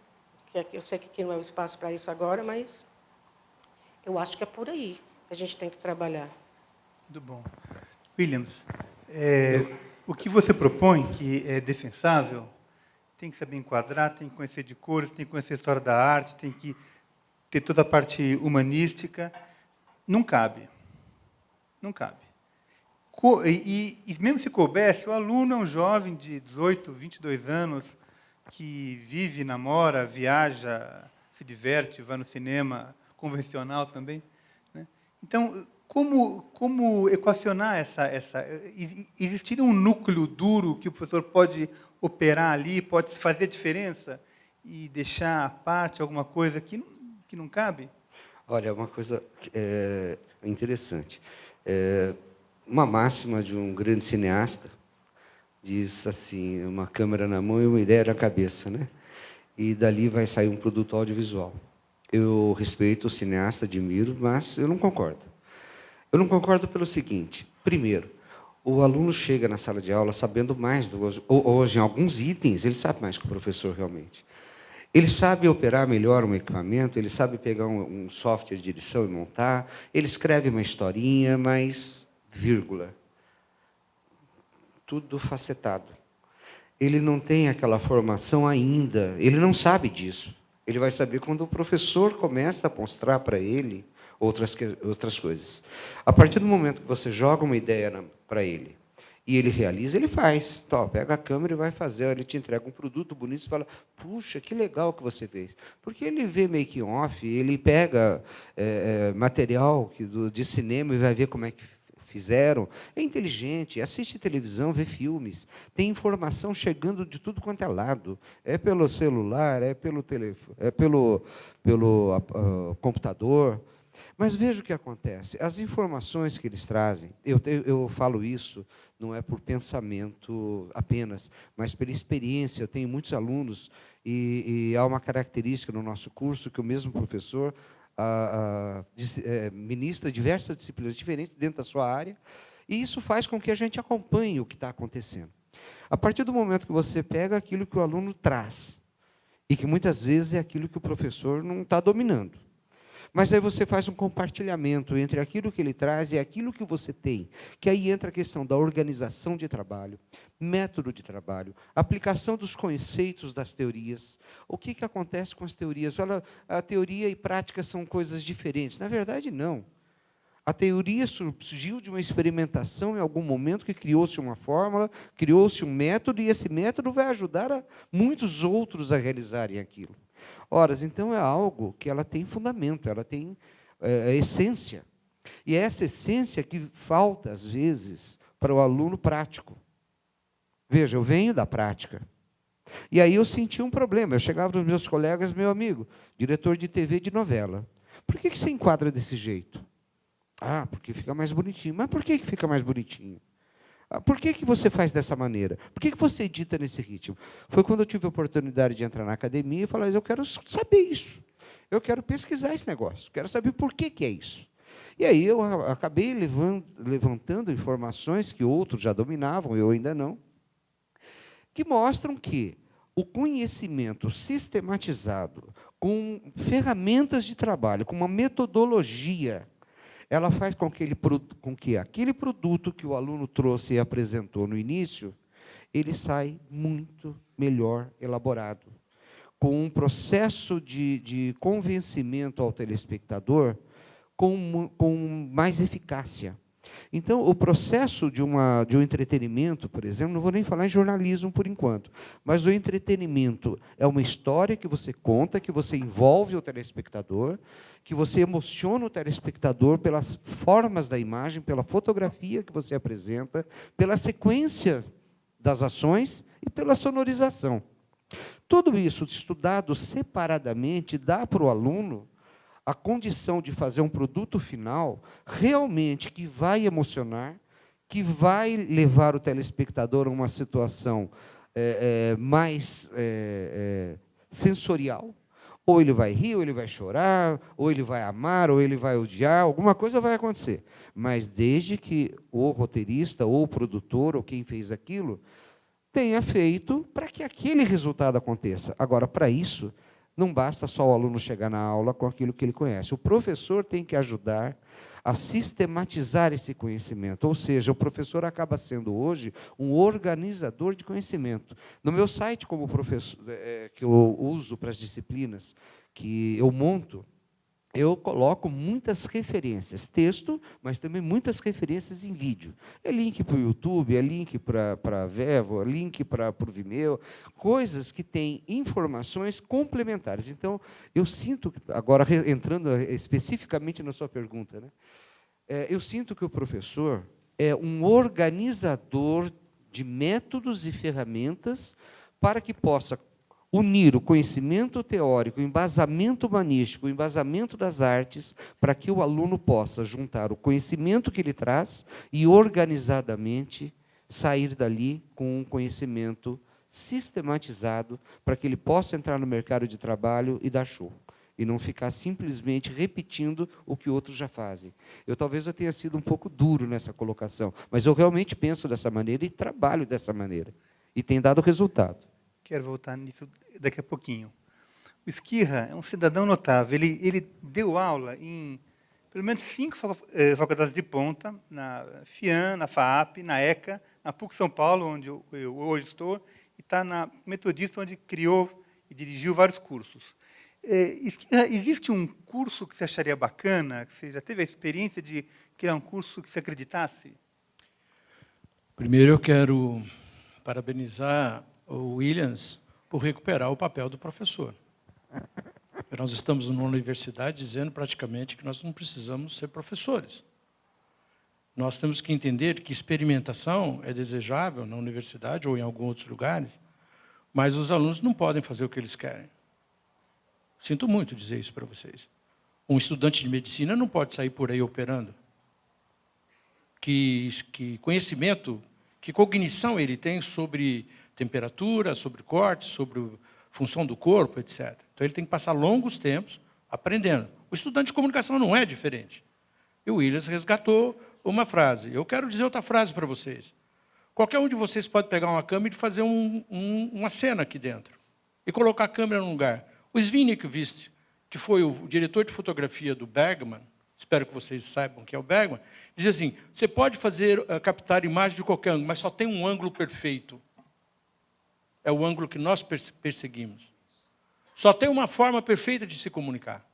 que eu sei que aqui não é o espaço para isso agora, mas eu acho que é por aí que a gente tem que trabalhar. Muito bom. Williams, o que você propõe, que é defensável, tem que saber enquadrar, tem que conhecer de cores, tem que conhecer a história da arte, tem que ter toda a parte humanística. Não cabe. Não cabe. E mesmo se coubesse, o aluno é um jovem de 18, 22 anos, que vive, namora, viaja, se diverte, vai no cinema convencional também, né? Então, como equacionar existir um núcleo duro que o professor pode operar ali, pode fazer diferença e deixar à parte alguma coisa que não cabe? Olha, uma coisa interessante. Uma máxima de um grande cineasta diz assim, uma câmera na mão e uma ideia na cabeça, né? E dali vai sair um produto audiovisual. Eu respeito o cineasta, admiro, mas eu não concordo. Eu não concordo pelo seguinte: primeiro, o aluno chega na sala de aula sabendo mais, hoje em alguns itens, ele sabe mais que o professor realmente. Ele sabe operar melhor um equipamento, ele sabe pegar um software de edição e montar, ele escreve uma historinha, mas, vírgula, tudo facetado. Ele não tem aquela formação ainda, ele não sabe disso. Ele vai saber quando o professor começa a mostrar para ele outras coisas. A partir do momento que você joga uma ideia para ele, e ele realiza, ele faz. Então, pega a câmera e vai fazer. Ele te entrega um produto bonito e fala, puxa, que legal que você fez. Porque ele vê making off, ele pega material de cinema e vai ver como é que fizeram. É inteligente, assiste televisão, vê filmes. Tem informação chegando de tudo quanto é lado. É pelo celular, é pelo telefone, é pelo computador. Mas veja o que acontece. As informações que eles trazem, eu falo isso, não é por pensamento apenas, mas pela experiência. Eu tenho muitos alunos e há uma característica no nosso curso que o mesmo professor ministra diversas disciplinas diferentes dentro da sua área, e isso faz com que a gente acompanhe o que está acontecendo. A partir do momento que você pega aquilo que o aluno traz, e que muitas vezes é aquilo que o professor não está dominando, mas aí você faz um compartilhamento entre aquilo que ele traz e aquilo que você tem, que aí entra a questão da organização de trabalho, método de trabalho, aplicação dos conceitos das teorias. O que acontece com as teorias? A teoria e prática são coisas diferentes. Na verdade, não. A teoria surgiu de uma experimentação em algum momento que criou-se uma fórmula, criou-se um método, e esse método vai ajudar a muitos outros a realizarem aquilo. Ora, então é algo que ela tem fundamento, ela tem essência. E é essa essência que falta, às vezes, para o aluno prático. Veja, eu venho da prática. E aí eu senti um problema. Eu chegava para os meus colegas, meu amigo, diretor de TV de novela. Por que você enquadra desse jeito? Ah, porque fica mais bonitinho. Mas por que fica mais bonitinho? Por que você faz dessa maneira? Por que você edita nesse ritmo? Foi quando eu tive a oportunidade de entrar na academia e falar, eu quero saber isso. Eu quero pesquisar esse negócio. Quero saber por que é isso. E aí eu acabei levantando informações que outros já dominavam, eu ainda não, que mostram que o conhecimento sistematizado, com ferramentas de trabalho, com uma metodologia, ela faz com que aquele produto que o aluno trouxe e apresentou no início, ele sai muito melhor elaborado, com um processo de convencimento ao telespectador com mais eficácia. Então, o processo de um entretenimento, por exemplo, não vou nem falar em jornalismo por enquanto, mas o entretenimento é uma história que você conta, que você envolve o telespectador, que você emociona o telespectador pelas formas da imagem, pela fotografia que você apresenta, pela sequência das ações e pela sonorização. Tudo isso estudado separadamente dá para o aluno a condição de fazer um produto final realmente que vai emocionar, que vai levar o telespectador a uma situação mais sensorial. Ou ele vai rir, ou ele vai chorar, ou ele vai amar, ou ele vai odiar, alguma coisa vai acontecer. Mas desde que o roteirista, ou o produtor, ou quem fez aquilo, tenha feito para que aquele resultado aconteça. Agora, para isso, não basta só o aluno chegar na aula com aquilo que ele conhece. O professor tem que ajudar a sistematizar esse conhecimento. Ou seja, o professor acaba sendo hoje um organizador de conhecimento. No meu site, como professor, que eu uso para as disciplinas que eu monto, eu coloco muitas referências, texto, mas também muitas referências em vídeo. É link para o YouTube, é link para a Vevo, é link para o Vimeo, coisas que têm informações complementares. Então, eu sinto, agora entrando especificamente na sua pergunta, né, eu sinto que o professor é um organizador de métodos e ferramentas para que possa unir o conhecimento teórico, o embasamento humanístico, o embasamento das artes, para que o aluno possa juntar o conhecimento que ele traz e, organizadamente, sair dali com um conhecimento sistematizado, para que ele possa entrar no mercado de trabalho e dar show, e não ficar simplesmente repetindo o que outros já fazem. Talvez eu tenha sido um pouco duro nessa colocação, mas eu realmente penso dessa maneira e trabalho dessa maneira, e tem dado resultado. Quero voltar nisso daqui a pouquinho. O Esquirra é um cidadão notável. Ele deu aula em pelo menos 5 faculdades de ponta, na FIAN, na FAAP, na ECA, na PUC São Paulo, onde eu hoje estou, e está na Metodista, onde criou e dirigiu vários cursos. Esquirra, existe um curso que você acharia bacana, que você já teve a experiência de criar um curso que você acreditasse? Primeiro, eu quero parabenizar o Williams por recuperar o papel do professor. Nós estamos numa universidade dizendo praticamente que nós não precisamos ser professores. Nós temos que entender que experimentação é desejável na universidade ou em alguns outros lugares, mas os alunos não podem fazer o que eles querem. Sinto muito dizer isso para vocês. Um estudante de medicina não pode sair por aí operando. Que conhecimento, que cognição ele tem sobre temperatura, sobre corte, sobre função do corpo, etc. Então, ele tem que passar longos tempos aprendendo. O estudante de comunicação não é diferente. E o Williams resgatou uma frase. Eu quero dizer outra frase para vocês. Qualquer um de vocês pode pegar uma câmera e fazer uma cena aqui dentro. E colocar a câmera num lugar. O Zvinekvist, que foi o diretor de fotografia do Bergman, espero que vocês saibam que é o Bergman, dizia assim, você pode captar imagem de qualquer ângulo, mas só tem um ângulo perfeito. É o ângulo que nós perseguimos. Só tem uma forma perfeita de se comunicar.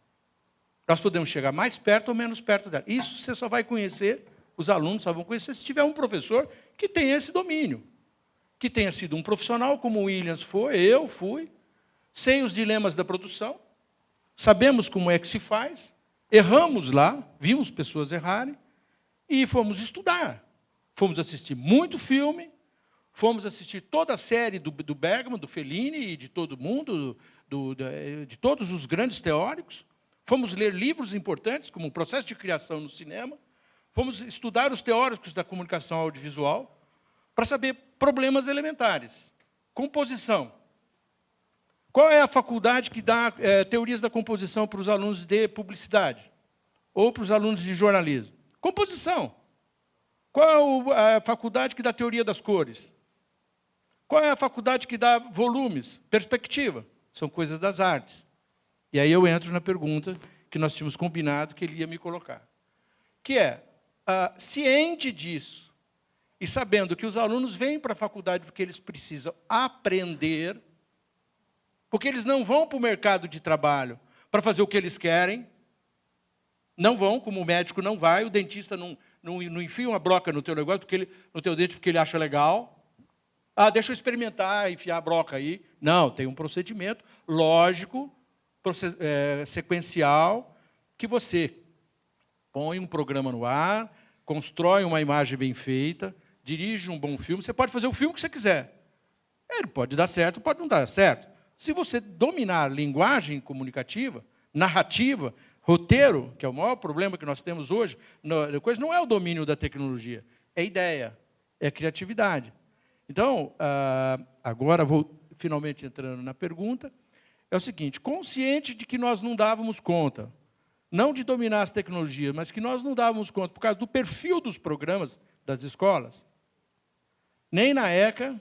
Nós podemos chegar mais perto ou menos perto dela. Isso você só vai conhecer, os alunos só vão conhecer, se tiver um professor que tenha esse domínio. Que tenha sido um profissional, como o Williams foi, eu fui, sei os dilemas da produção, sabemos como é que se faz, erramos lá, vimos pessoas errarem, e fomos estudar. Fomos assistir muito filme, fomos assistir toda a série do Bergman, do Fellini e de todo mundo, de todos os grandes teóricos. Fomos ler livros importantes, como o processo de criação no cinema. Fomos estudar os teóricos da comunicação audiovisual para saber problemas elementares. Composição. Qual é a faculdade que dá teorias da composição para os alunos de publicidade? Ou para os alunos de jornalismo? Composição. Qual é a faculdade que dá teoria das cores? Qual é a faculdade que dá volumes? Perspectiva. São coisas das artes. E aí eu entro na pergunta que nós tínhamos combinado que ele ia me colocar. Que é, ciente disso, e sabendo que os alunos vêm para a faculdade porque eles precisam aprender, porque eles não vão para o mercado de trabalho para fazer o que eles querem, não vão, como o médico não vai, o dentista não enfia uma broca no teu negócio, no teu dente, porque ele acha legal. Deixa eu experimentar, enfiar a broca aí. Não, tem um procedimento lógico, sequencial, que você põe um programa no ar, constrói uma imagem bem feita, dirige um bom filme. Você pode fazer o filme que você quiser. Ele pode dar certo, pode não dar certo. Se você dominar linguagem comunicativa, narrativa, roteiro, que é o maior problema que nós temos hoje, não é o domínio da tecnologia, é ideia, é criatividade. Então, agora vou finalmente entrando na pergunta, é o seguinte, consciente de que nós não dávamos conta, não de dominar as tecnologias, mas que nós não dávamos conta por causa do perfil dos programas das escolas, nem na ECA,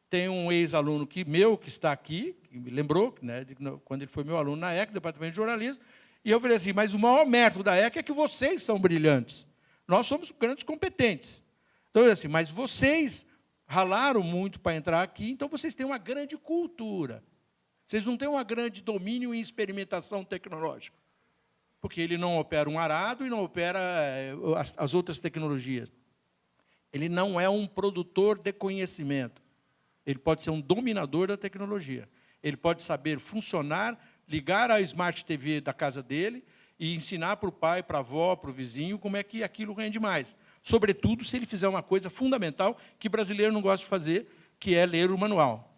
tem um ex-aluno que está aqui, que me lembrou, né, quando ele foi meu aluno na ECA, Departamento de Jornalismo, e eu falei assim, mas o maior mérito da ECA é que vocês são brilhantes. Nós somos grandes competentes. Então, eu falei assim, mas vocês ralaram muito para entrar aqui, então vocês têm uma grande cultura. Vocês não têm um grande domínio em experimentação tecnológica, porque ele não opera um arado e não opera as outras tecnologias. Ele não é um produtor de conhecimento. Ele pode ser um dominador da tecnologia. Ele pode saber funcionar, ligar a Smart TV da casa dele e ensinar para o pai, para a avó, para o vizinho, como é que aquilo rende mais. Sobretudo, se ele fizer uma coisa fundamental que brasileiro não gosta de fazer, que é ler o manual.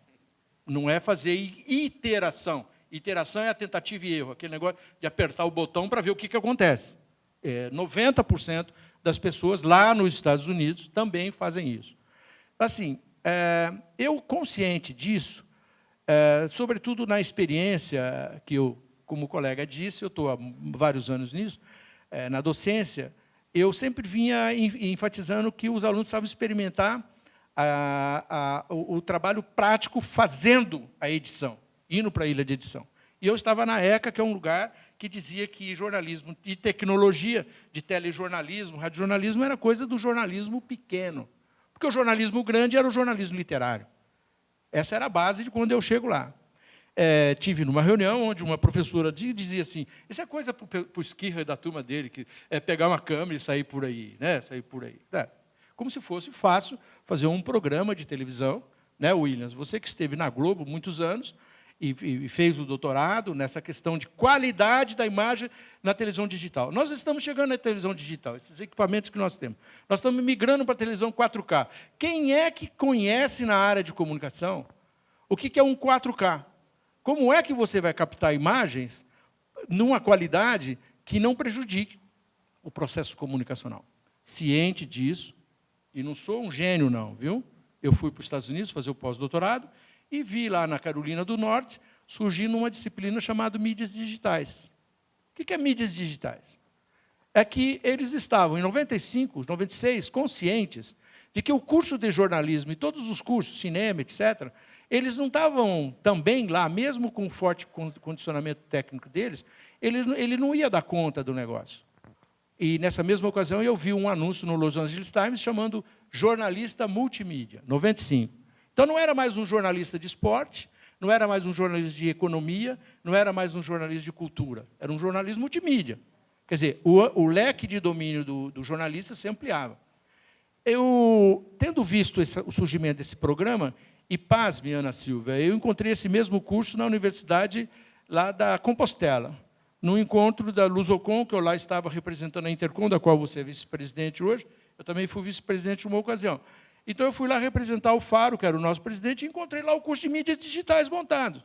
Não é fazer iteração. Iteração é a tentativa e erro, aquele negócio de apertar o botão para ver o que acontece. 90% das pessoas lá nos Estados Unidos também fazem isso. Assim, eu, consciente disso, sobretudo na experiência que eu, como colega disse, eu estou há vários anos nisso, na docência, eu sempre vinha enfatizando que os alunos precisavam experimentar o trabalho prático fazendo a edição, indo para a ilha de edição. E eu estava na ECA, que é um lugar que dizia que jornalismo de tecnologia, de telejornalismo, radiojornalismo, era coisa do jornalismo pequeno. Porque o jornalismo grande era o jornalismo literário. Essa era a base de quando eu chego lá. Tive numa reunião onde uma professora dizia assim, isso é coisa para o Esquirra da turma dele, que é pegar uma câmera e sair por aí. Né? Sair por aí. Como se fosse fácil fazer um programa de televisão, né, Williams? Você que esteve na Globo muitos anos e fez o doutorado nessa questão de qualidade da imagem na televisão digital. Nós estamos chegando na televisão digital, esses equipamentos que nós temos. Nós estamos migrando para a televisão 4K. Quem é que conhece na área de comunicação o que é um 4K? Como é que você vai captar imagens numa qualidade que não prejudique o processo comunicacional? Ciente disso, e não sou um gênio, não, viu? Eu fui para os Estados Unidos fazer o pós-doutorado e vi lá na Carolina do Norte surgindo uma disciplina chamada mídias digitais. O que é mídias digitais? É que eles estavam, em 95, 96, conscientes de que o curso de jornalismo e todos os cursos, cinema, etc., eles não estavam também lá, mesmo com o forte condicionamento técnico deles, ele não ia dar conta do negócio. E, nessa mesma ocasião, eu vi um anúncio no Los Angeles Times chamando jornalista multimídia, 95. Então, não era mais um jornalista de esporte, não era mais um jornalista de economia, não era mais um jornalista de cultura, era um jornalismo multimídia. Quer dizer, o leque de domínio do jornalista se ampliava. Eu, tendo visto o surgimento desse programa, e pasme, Ana Silvia, eu encontrei esse mesmo curso na Universidade lá da Compostela, no encontro da Lusocom, que eu lá estava representando a Intercom, da qual você é vice-presidente hoje, eu também fui vice-presidente em uma ocasião. Então, eu fui lá representar o Faro, que era o nosso presidente, e encontrei lá o curso de mídias digitais montado.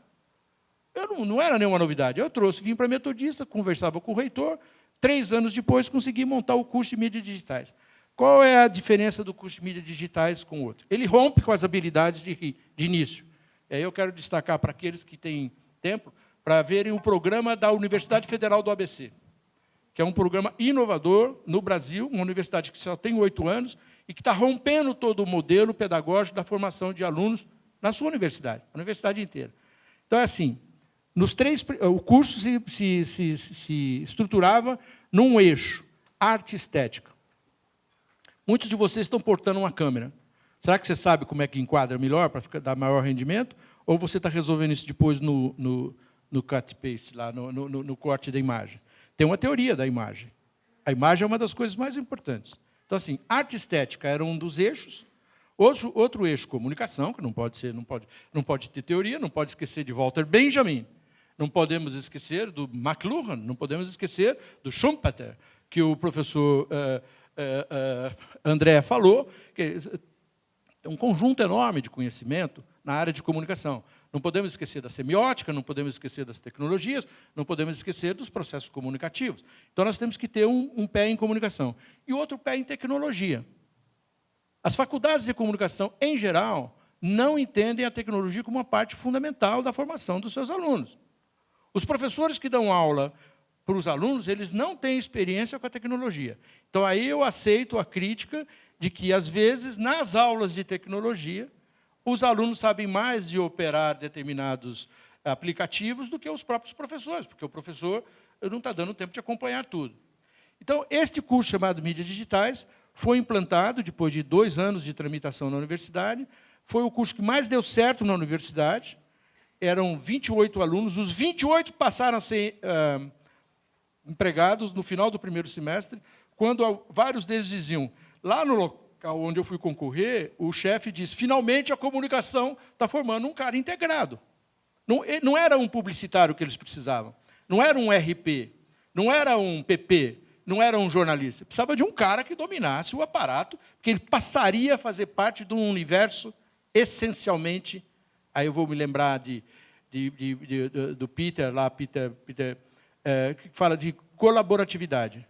Não era nenhuma novidade. Eu vim para a Metodista, conversava com o reitor, 3 anos depois consegui montar o curso de mídias digitais. Qual é a diferença do curso de mídias digitais com o outro? Ele rompe com as habilidades de início. E aí eu quero destacar para aqueles que têm tempo, para verem um programa da Universidade Federal do ABC, que é um programa inovador no Brasil, uma universidade que só tem 8 anos, e que está rompendo todo o modelo pedagógico da formação de alunos na sua universidade, a universidade inteira. Então, é assim, o curso se estruturava num eixo, arte e estética. Muitos de vocês estão portando uma câmera. Será que você sabe como é que enquadra melhor, para dar maior rendimento? Ou você está resolvendo isso depois no cut-paste, lá no corte da imagem? Tem uma teoria da imagem. A imagem é uma das coisas mais importantes. Então, assim, arte e estética era um dos eixos. Outro eixo, comunicação, que não pode ter teoria, não pode esquecer de Walter Benjamin, não podemos esquecer do McLuhan, não podemos esquecer do Schumpeter, que o professor André falou, que é um conjunto enorme de conhecimento na área de comunicação. Não podemos esquecer da semiótica, não podemos esquecer das tecnologias, não podemos esquecer dos processos comunicativos. Então, nós temos que ter um pé em comunicação e outro pé em tecnologia. As faculdades de comunicação, em geral, não entendem a tecnologia como uma parte fundamental da formação dos seus alunos. Os professores que dão aula para os alunos, eles não têm experiência com a tecnologia. Então, aí eu aceito a crítica de que, às vezes, nas aulas de tecnologia, os alunos sabem mais de operar determinados aplicativos do que os próprios professores, porque o professor não está dando tempo de acompanhar tudo. Então, este curso chamado Mídias Digitais foi implantado depois de 2 anos de tramitação na universidade, foi o curso que mais deu certo na universidade, eram 28 alunos, os 28 passaram a ser empregados no final do primeiro semestre, quando vários deles diziam, lá no local onde eu fui concorrer, o chefe disse, finalmente a comunicação está formando um cara integrado. Não era um publicitário que eles precisavam, não era um RP, não era um PP, não era um jornalista. Precisava de um cara que dominasse o aparato, que ele passaria a fazer parte de um universo essencialmente, aí eu vou me lembrar do Peter, lá, Peter que fala de colaboratividade.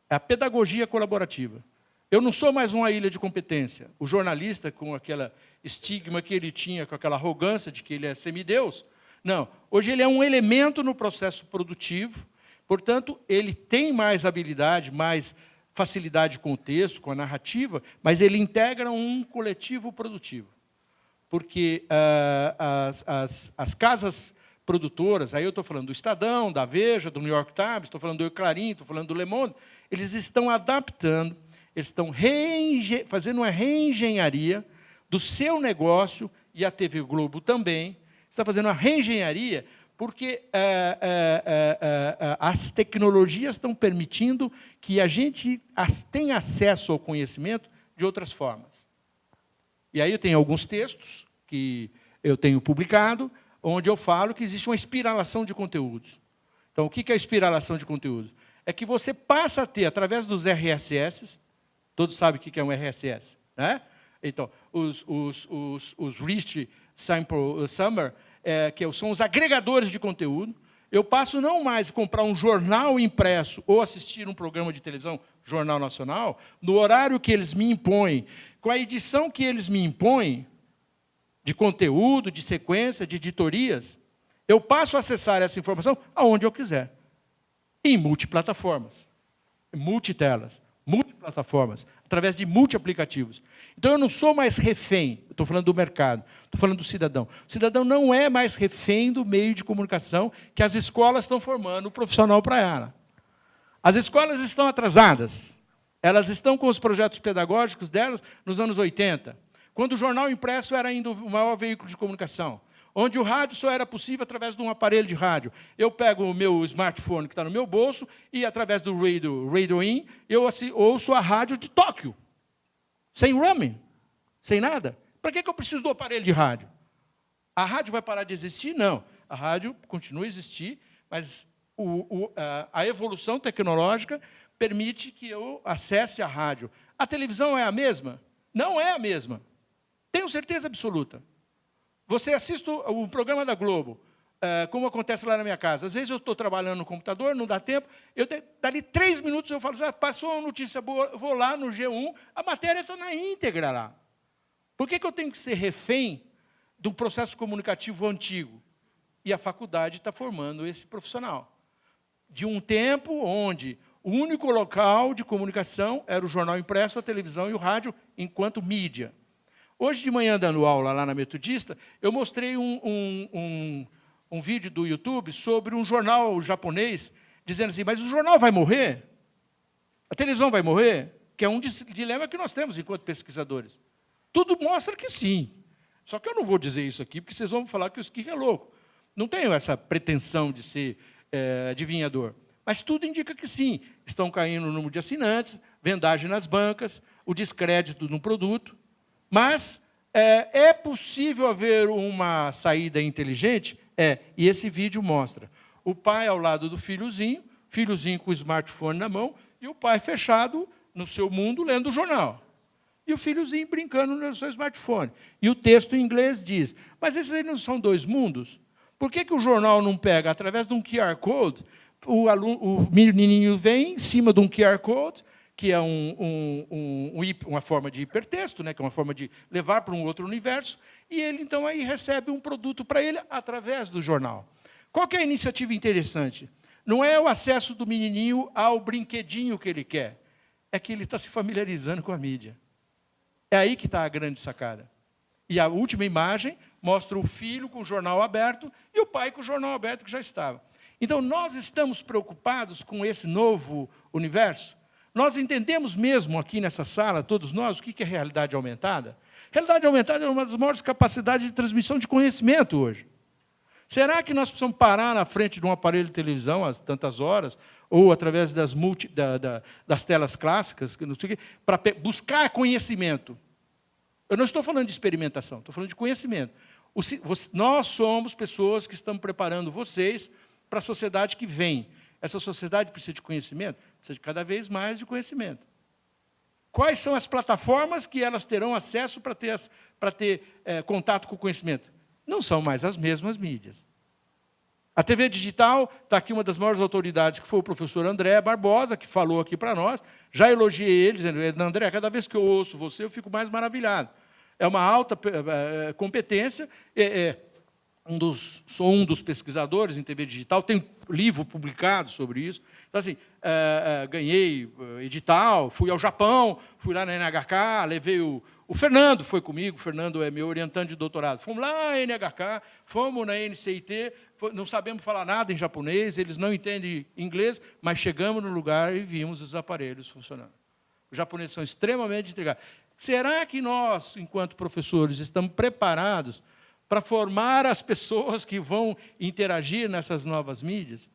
É a pedagogia colaborativa. Eu não sou mais uma ilha de competência. O jornalista, com aquele estigma que ele tinha, com aquela arrogância de que ele é semideus, não. Hoje ele é um elemento no processo produtivo, portanto, ele tem mais habilidade, mais facilidade com o texto, com a narrativa, mas ele integra um coletivo produtivo. Porque as casas produtoras, aí eu estou falando do Estadão, da Veja, do New York Times, estou falando do Clarim, estou falando do Le Monde, eles estão adaptando, eles estão fazendo uma reengenharia do seu negócio, e a TV Globo também, está fazendo uma reengenharia, porque as tecnologias estão permitindo que a gente tenha acesso ao conhecimento de outras formas. E aí eu tenho alguns textos que eu tenho publicado, onde eu falo que existe uma espiralação de conteúdos. Então, o que é a espiralação de conteúdos? É que você passa a ter, através dos RSS, todos sabem o que é um RSS, né? Então, os Rich Sample Summer, que são os agregadores de conteúdo, eu passo não mais comprar um jornal impresso ou assistir um programa de televisão, Jornal Nacional, no horário que eles me impõem, com a edição que eles me impõem, de conteúdo, de sequência, de editorias, eu passo a acessar essa informação aonde eu quiser. Em multiplataformas, multitelas, multiplataformas, através de multiaplicativos. Então, eu não sou mais refém, estou falando do mercado, estou falando do cidadão. O cidadão não é mais refém do meio de comunicação que as escolas estão formando o profissional para ela. As escolas estão atrasadas. Elas estão com os projetos pedagógicos delas nos anos 80, quando o jornal impresso era ainda o maior veículo de comunicação, onde o rádio só era possível através de um aparelho de rádio. Eu pego o meu smartphone, que está no meu bolso, e, através do Radio In, eu ouço a rádio de Tóquio, sem roaming, sem nada. Para que eu preciso do aparelho de rádio? A rádio vai parar de existir? Não. A rádio continua a existir, mas a evolução tecnológica permite que eu acesse a rádio. A televisão é a mesma? Não é a mesma. Tenho certeza absoluta. Você assiste o programa da Globo, como acontece lá na minha casa. Às vezes eu estou trabalhando no computador, não dá tempo, dali 3 minutos eu falo, passou uma notícia boa, eu vou lá no G1, a matéria está na íntegra lá. Por que eu tenho que ser refém do processo comunicativo antigo? E a faculdade está formando esse profissional. De um tempo onde o único local de comunicação era o jornal impresso, a televisão e o rádio, enquanto mídia. Hoje de manhã, dando aula lá na Metodista, eu mostrei um vídeo do YouTube sobre um jornal japonês, dizendo assim, mas o jornal vai morrer? A televisão vai morrer? Que é um dilema que nós temos enquanto pesquisadores. Tudo mostra que sim. Só que eu não vou dizer isso aqui, porque vocês vão falar que o Esquirra é louco. Não tenho essa pretensão de ser adivinhador. Mas tudo indica que sim. Estão caindo o número de assinantes, vendagem nas bancas, o descrédito no produto. Mas é possível haver uma saída inteligente? E esse vídeo mostra o pai ao lado do filhozinho com o smartphone na mão, e o pai fechado no seu mundo, lendo o jornal. E o filhozinho brincando no seu smartphone. E o texto em inglês diz, mas esses aí não são 2 mundos? Por que o jornal não pega, através de um QR Code, o menininho vem em cima de um QR Code, que é uma forma de hipertexto, né, que é uma forma de levar para um outro universo, e ele, então, aí recebe um produto para ele através do jornal. Qual que é a iniciativa interessante? Não é o acesso do menininho ao brinquedinho que ele quer, é que ele está se familiarizando com a mídia. É aí que está a grande sacada. E a última imagem mostra o filho com o jornal aberto e o pai com o jornal aberto que já estava. Então, nós estamos preocupados com esse novo universo? Nós entendemos mesmo aqui nessa sala, todos nós, o que é realidade aumentada? Realidade aumentada é uma das maiores capacidades de transmissão de conhecimento hoje. Será que nós precisamos parar na frente de um aparelho de televisão às tantas horas, ou através das telas clássicas, para buscar conhecimento? Eu não estou falando de experimentação, estou falando de conhecimento. Nós somos pessoas que estamos preparando vocês para a sociedade que vem. Essa sociedade precisa de conhecimento? Precisa de cada vez mais de conhecimento. Quais são as plataformas que elas terão acesso para ter contato com o conhecimento? Não são mais as mesmas mídias. A TV digital, está aqui uma das maiores autoridades, que foi o professor André Barbosa, que falou aqui para nós. Já elogiei ele, dizendo, André, cada vez que eu ouço você, eu fico mais maravilhado. É uma alta competência. Sou um dos pesquisadores em TV digital, tenho livro publicado sobre isso. Então, assim, ganhei edital, fui ao Japão, fui lá na NHK, levei o Fernando, foi comigo, o Fernando é meu orientante de doutorado. Fomos lá na NHK, fomos na NCIT, não sabemos falar nada em japonês, eles não entendem inglês, mas chegamos no lugar e vimos os aparelhos funcionando. Os japoneses são extremamente intrigados. Será que nós, enquanto professores, estamos preparados para formar as pessoas que vão interagir nessas novas mídias,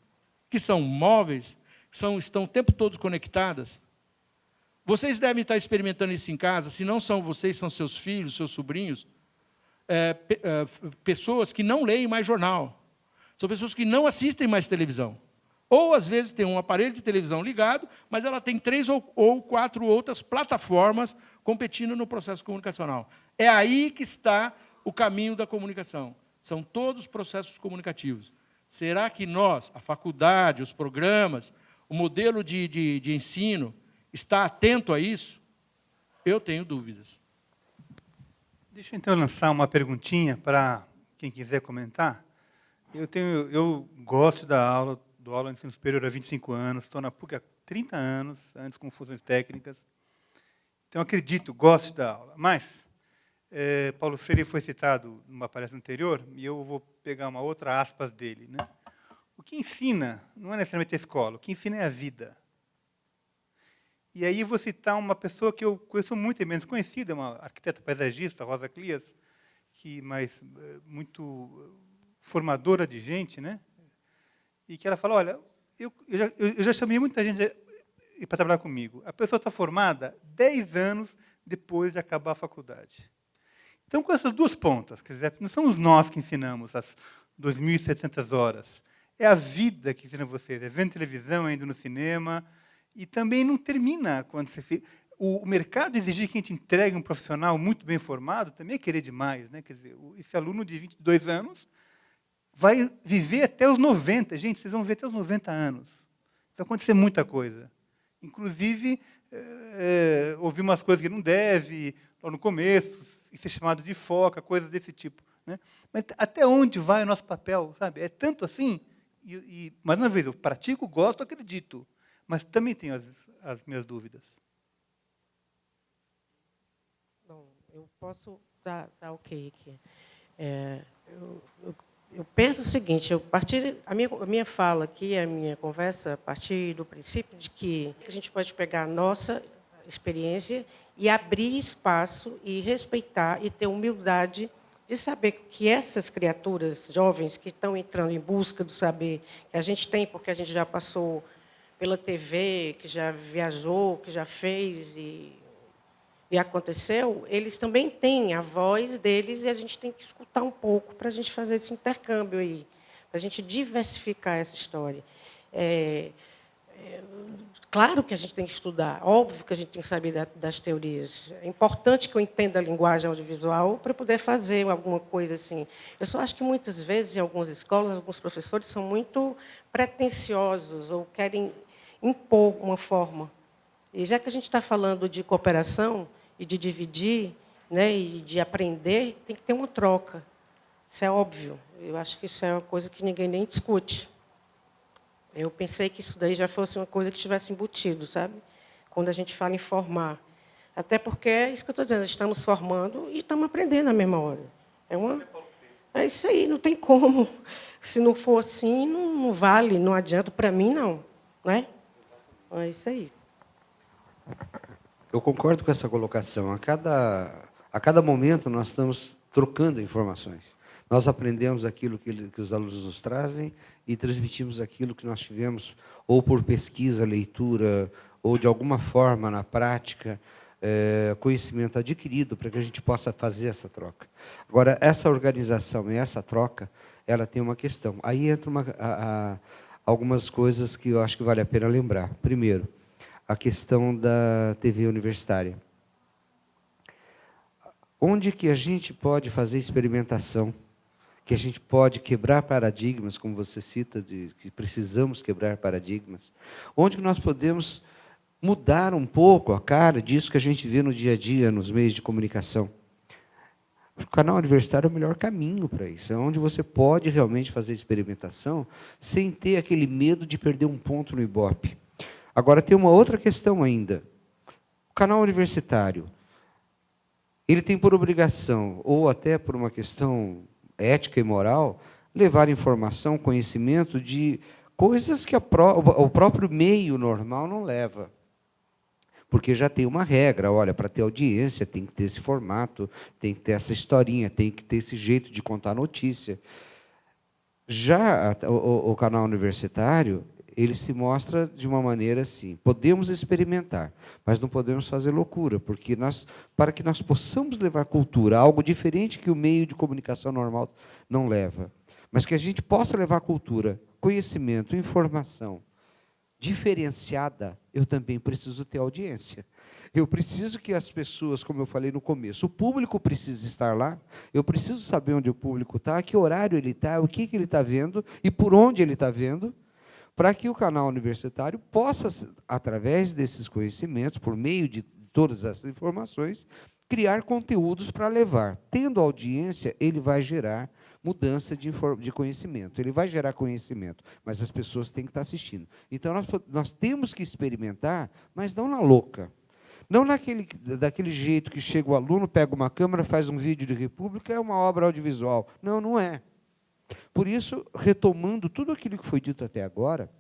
que são móveis, estão o tempo todo conectadas? Vocês devem estar experimentando isso em casa, se não são vocês, são seus filhos, seus sobrinhos, pessoas que não leem mais jornal, são pessoas que não assistem mais televisão. Ou, às vezes, tem um aparelho de televisão ligado, mas ela tem 3 ou 4 outras plataformas competindo no processo comunicacional. É aí que está o caminho da comunicação. São todos processos comunicativos. Será que nós, a faculdade, os programas, o modelo de ensino, está atento a isso? Eu tenho dúvidas. Deixa eu, então, lançar uma perguntinha para quem quiser comentar. Eu gosto da aula, dou aula de ensino superior há 25 anos, estou na PUC há 30 anos, antes com funções técnicas. Então, acredito, gosto da aula. Mas, Paulo Freire foi citado numa palestra anterior, e eu vou pegar uma outra aspas dele, né? O que ensina não é necessariamente a escola, o que ensina é a vida. E aí vou citar uma pessoa que eu conheço muito, é menos conhecida, uma arquiteta paisagista, Rosa Clias, mas muito formadora de gente, né? E que ela fala, olha, eu já chamei muita gente para trabalhar comigo. A pessoa está formada 10 anos depois de acabar a faculdade. Então, com essas duas pontas, quer dizer, não somos nós que ensinamos as 2.700 horas, é a vida que ensina vocês, é vendo televisão, indo no cinema, e também não termina quando você... O mercado exigir que a gente entregue um profissional muito bem formado também é querer demais, né? Quer dizer, esse aluno de 22 anos vai viver até os 90. Gente, vocês vão ver até os 90 anos. Vai acontecer muita coisa. Inclusive, ouvir umas coisas que não deve, lá no começo, e ser chamado de foca, coisas desse tipo, né? Mas até onde vai o nosso papel, sabe? É tanto assim, mais uma vez, eu pratico, gosto, acredito, mas também tenho as minhas dúvidas. Bom, eu posso dar ok aqui. Eu penso o seguinte, a minha fala aqui, a minha conversa, a partir do princípio de que a gente pode pegar a nossa experiência e abrir espaço e respeitar e ter humildade de saber que essas criaturas jovens que estão entrando em busca do saber que a gente tem, porque a gente já passou pela TV, que já viajou, que já fez e aconteceu, eles também têm a voz deles e a gente tem que escutar um pouco para a gente fazer esse intercâmbio aí, para a gente diversificar essa história. Claro que a gente tem que estudar, óbvio que a gente tem que saber das teorias. É importante que eu entenda a linguagem audiovisual para poder fazer alguma coisa assim. Eu só acho que, muitas vezes, em algumas escolas, alguns professores são muito pretensiosos ou querem impor uma forma. E já que a gente está falando de cooperação e de dividir, né, e de aprender, tem que ter uma troca. Isso é óbvio. Eu acho que isso é uma coisa que ninguém nem discute. Eu pensei que isso daí já fosse uma coisa que tivesse embutido, sabe? Quando a gente fala em formar. Até porque é isso que eu estou dizendo, estamos formando e estamos aprendendo na mesma hora. É isso aí, não tem como. Se não for assim, não vale, não adianta para mim, não. Né? É isso aí. Eu concordo com essa colocação. A cada momento nós estamos trocando informações. Nós aprendemos aquilo que os alunos nos trazem e transmitimos aquilo que nós tivemos, ou por pesquisa, leitura, ou de alguma forma na prática, conhecimento adquirido para que a gente possa fazer essa troca. Agora, essa organização e essa troca, ela tem uma questão. Aí entra algumas coisas que eu acho que vale a pena lembrar. Primeiro, a questão da TV universitária. Onde que a gente pode fazer experimentação, que a gente pode quebrar paradigmas, como você cita, que precisamos quebrar paradigmas, onde que nós podemos mudar um pouco a cara disso que a gente vê no dia a dia, nos meios de comunicação. O canal universitário é o melhor caminho para isso, é onde você pode realmente fazer experimentação sem ter aquele medo de perder um ponto no Ibope. Agora, tem uma outra questão ainda. O canal universitário, ele tem por obrigação, ou até por uma questão ética e moral, levar informação, conhecimento de coisas que o próprio meio normal não leva. Porque já tem uma regra, olha, para ter audiência tem que ter esse formato, tem que ter essa historinha, tem que ter esse jeito de contar notícia. Já o canal universitário, ele se mostra de uma maneira assim, podemos experimentar, mas não podemos fazer loucura, porque para que nós possamos levar cultura, algo diferente que o meio de comunicação normal não leva, mas que a gente possa levar cultura, conhecimento, informação diferenciada, eu também preciso ter audiência. Eu preciso que as pessoas, como eu falei no começo, o público precisa estar lá, eu preciso saber onde o público está, que horário ele está, o que ele está vendo e por onde ele está vendo, para que o canal universitário possa, através desses conhecimentos, por meio de todas essas informações, criar conteúdos para levar. Tendo audiência, ele vai gerar mudança de conhecimento, ele vai gerar conhecimento, mas as pessoas têm que estar assistindo. Então, nós temos que experimentar, mas não na louca. Não daquele jeito que chega o aluno, pega uma câmera, faz um vídeo de república, é uma obra audiovisual. Não, não é. Por isso, retomando tudo aquilo que foi dito até agora,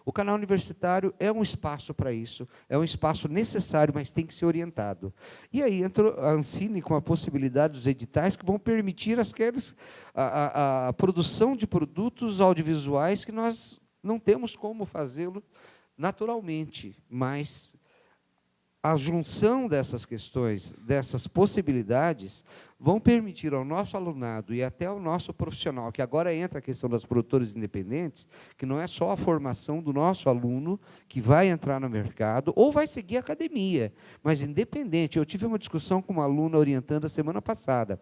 o canal universitário é um espaço para isso, é um espaço necessário, mas tem que ser orientado. E aí entra a Ancine com a possibilidade dos editais que vão permitir a produção de produtos audiovisuais que nós não temos como fazê-lo naturalmente, mas a junção dessas questões, dessas possibilidades, vão permitir ao nosso alunado e até ao nosso profissional, que agora entra a questão das produtoras independentes, que não é só a formação do nosso aluno que vai entrar no mercado ou vai seguir a academia, mas independente. Eu tive uma discussão com uma aluna orientando a semana passada.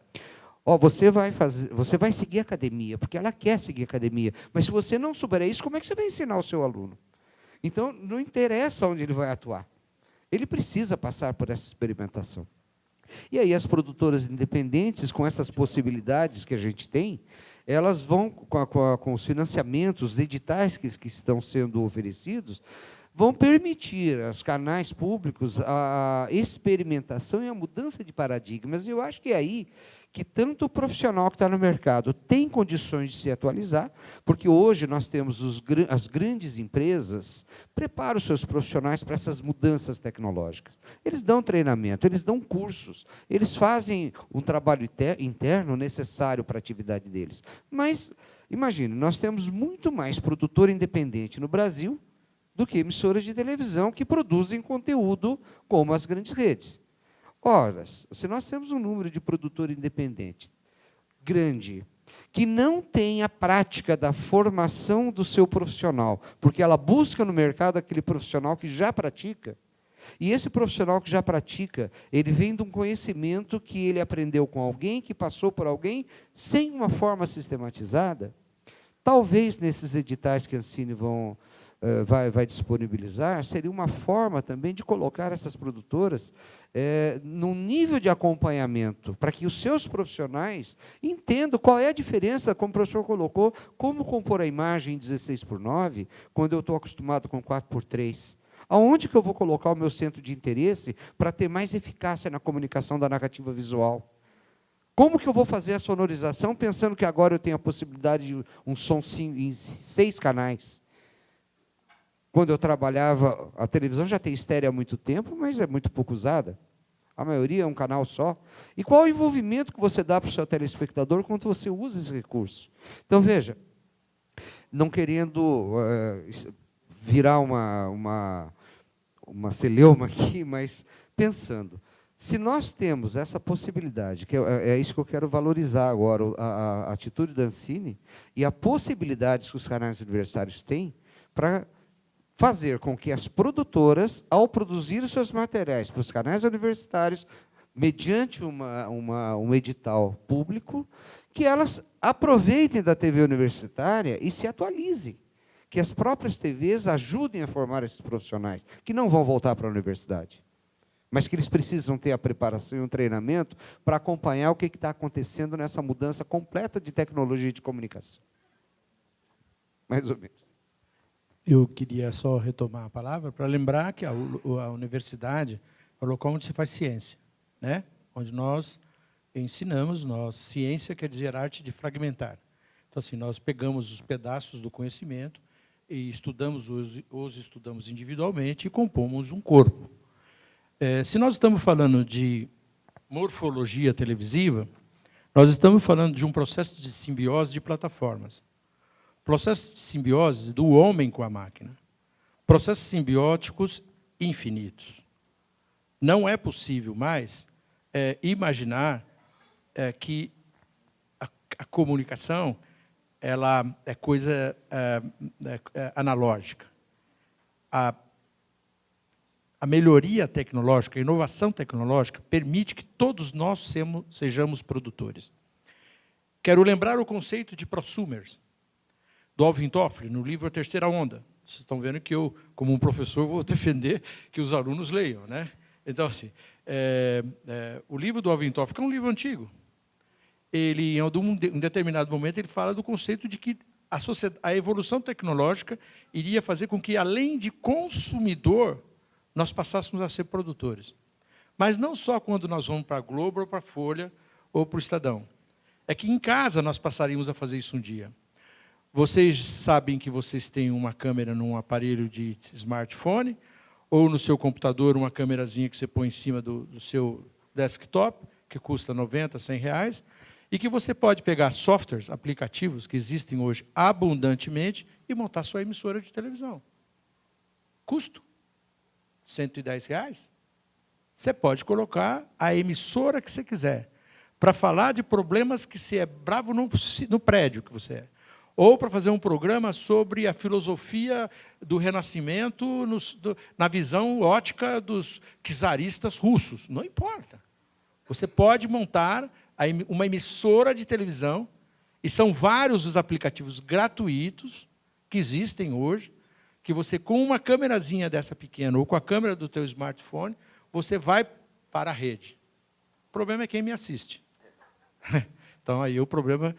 Você vai seguir a academia, porque ela quer seguir a academia, mas se você não souber isso, como é que você vai ensinar o seu aluno? Então, não interessa onde ele vai atuar. Ele precisa passar por essa experimentação. E aí as produtoras independentes, com essas possibilidades que a gente tem, elas vão, com os financiamentos, os editais que estão sendo oferecidos, vão permitir aos canais públicos a experimentação e a mudança de paradigmas. E eu acho que é aí que tanto o profissional que está no mercado tem condições de se atualizar, porque hoje nós temos as grandes empresas preparam os seus profissionais para essas mudanças tecnológicas. Eles dão treinamento, eles dão cursos, eles fazem um trabalho interno necessário para a atividade deles. Mas, imagine, nós temos muito mais produtor independente no Brasil do que emissoras de televisão que produzem conteúdo como as grandes redes. Ora, se nós temos um número de produtor independente grande, que não tem a prática da formação do seu profissional, porque ela busca no mercado aquele profissional que já pratica, e esse profissional que já pratica, ele vem de um conhecimento que ele aprendeu com alguém, que passou por alguém, sem uma forma sistematizada. Talvez nesses editais que a Ancine vai disponibilizar, seria uma forma também de colocar essas produtoras num nível de acompanhamento, para que os seus profissionais entendam qual é a diferença, como o professor colocou, como compor a imagem em 16:9, quando eu estou acostumado com 4:3. Aonde que eu vou colocar o meu centro de interesse para ter mais eficácia na comunicação da narrativa visual? Como que eu vou fazer a sonorização, pensando que agora eu tenho a possibilidade de um som em 6 canais? Quando eu trabalhava, a televisão já tem estéreo há muito tempo, mas é muito pouco usada. A maioria é um canal só. E qual o envolvimento que você dá para o seu telespectador quando você usa esse recurso? Então, veja, não querendo virar uma celeuma aqui, mas pensando, se nós temos essa possibilidade, que é isso que eu quero valorizar agora, a atitude da Ancine e a possibilidade que os canais universitários têm para fazer com que as produtoras, ao produzir os seus materiais para os canais universitários, mediante um edital público, que elas aproveitem da TV universitária e se atualizem. Que as próprias TVs ajudem a formar esses profissionais, que não vão voltar para a universidade, mas que eles precisam ter a preparação e um treinamento para acompanhar o que está acontecendo nessa mudança completa de tecnologia de comunicação. Mais ou menos. Eu queria só retomar a palavra para lembrar que a universidade é o local onde se faz ciência, né? Onde nós ensinamos, ciência quer dizer arte de fragmentar. Então, assim, nós pegamos os pedaços do conhecimento e os estudamos individualmente e compomos um corpo. Se nós estamos falando de morfologia televisiva, nós estamos falando de um processo de simbiose de plataformas. Processos de simbiose do homem com a máquina. Processos simbióticos infinitos. Não é possível mais imaginar que a comunicação ela é coisa analógica. A melhoria tecnológica, a inovação tecnológica permite que todos nós sejamos produtores. Quero lembrar o conceito de prosumers, do Alvin Toffler, no livro A Terceira Onda. Vocês estão vendo que eu, como um professor, vou defender que os alunos leiam, né? Então, assim, o livro do Alvin Toffler, que é um livro antigo, ele, em um determinado momento, ele fala do conceito de que a evolução tecnológica iria fazer com que, além de consumidor, nós passássemos a ser produtores. Mas não só quando nós vamos para a Globo, ou para a Folha, ou para o Estadão. É que em casa nós passaríamos a fazer isso um dia. Vocês sabem que vocês têm uma câmera num aparelho de smartphone, ou no seu computador uma câmerazinha que você põe em cima do seu desktop, que custa R$90, R$100, e que você pode pegar softwares, aplicativos que existem hoje abundantemente e montar sua emissora de televisão. Custo? R$110. Você pode colocar a emissora que você quiser, para falar de problemas que você é bravo no prédio que você é. Ou para fazer um programa sobre a filosofia do Renascimento na visão ótica dos czaristas russos. Não importa. Você pode montar uma emissora de televisão, e são vários os aplicativos gratuitos que existem hoje, que você, com uma câmerazinha dessa pequena, ou com a câmera do teu smartphone, você vai para a rede. O problema é quem me assiste. Então, aí o problema...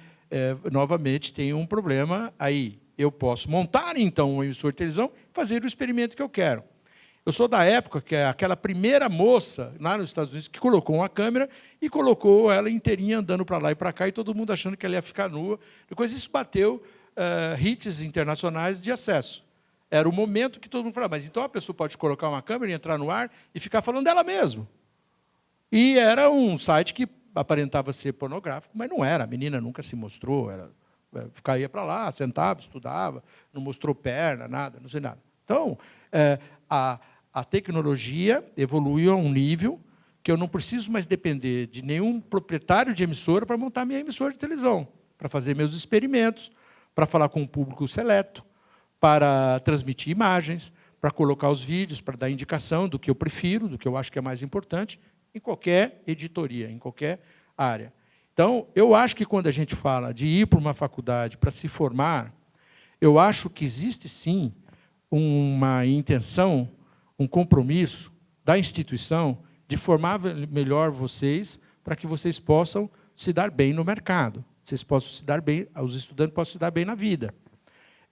novamente, tem um problema aí. Eu posso montar, então, um emissor de televisão e fazer o experimento que eu quero. Eu sou da época que é aquela primeira moça, lá nos Estados Unidos, que colocou uma câmera e colocou ela inteirinha andando para lá e para cá, e todo mundo achando que ela ia ficar nua. Depois isso bateu hits internacionais de acesso. Era o momento que todo mundo falava, mas então a pessoa pode colocar uma câmera e entrar no ar e ficar falando dela mesma. E era um site que aparentava ser pornográfico, mas não era. A menina nunca se mostrou, ia para lá, sentava, estudava, não mostrou perna, nada, não sei nada. Então, a tecnologia evoluiu a um nível que eu não preciso mais depender de nenhum proprietário de emissora para montar minha emissora de televisão, para fazer meus experimentos, para falar com um público seleto, para transmitir imagens, para colocar os vídeos, para dar indicação do que eu prefiro, do que eu acho que é mais importante, em qualquer editoria, em qualquer área. Então, eu acho que quando a gente fala de ir para uma faculdade para se formar, eu acho que existe, sim, uma intenção, um compromisso da instituição de formar melhor vocês para que vocês possam se dar bem no mercado, vocês possam se dar bem, os estudantes possam se dar bem na vida.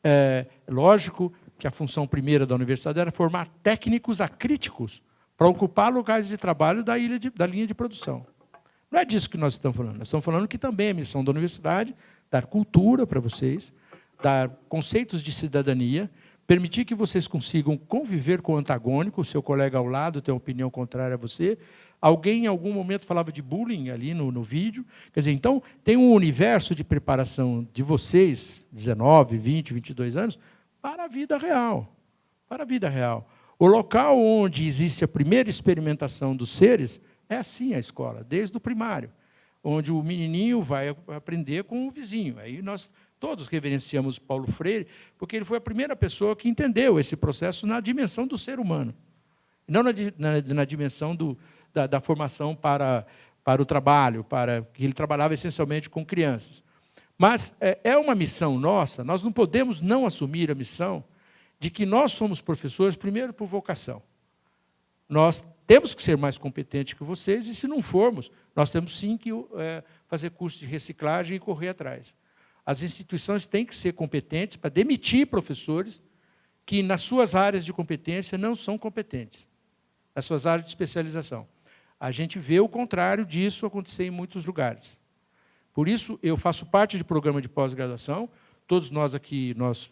É lógico que a função primeira da universidade era formar técnicos acríticos para ocupar lugares de trabalho da linha de produção. Não é disso que nós estamos falando. Nós estamos falando que também é missão da universidade dar cultura para vocês, dar conceitos de cidadania, permitir que vocês consigam conviver com o antagônico, o seu colega ao lado tem uma opinião contrária a você. Alguém, em algum momento, falava de bullying ali no vídeo. Quer dizer, então, tem um universo de preparação de vocês, 19, 20, 22 anos, para a vida real. Para a vida real. O local onde existe a primeira experimentação dos seres é assim a escola, desde o primário, onde o menininho vai aprender com o vizinho. Aí nós todos reverenciamos Paulo Freire, porque ele foi a primeira pessoa que entendeu esse processo na dimensão do ser humano, não na dimensão da formação para o trabalho, que ele trabalhava essencialmente com crianças. Mas é uma missão nossa, nós não podemos não assumir a missão de que nós somos professores, primeiro, por vocação. Nós temos que ser mais competentes que vocês, e se não formos, nós temos sim que fazer curso de reciclagem e correr atrás. As instituições têm que ser competentes para demitir professores que, nas suas áreas de competência, não são competentes, nas suas áreas de especialização. A gente vê o contrário disso acontecer em muitos lugares. Por isso, eu faço parte de programa de pós-graduação, todos nós aqui, nós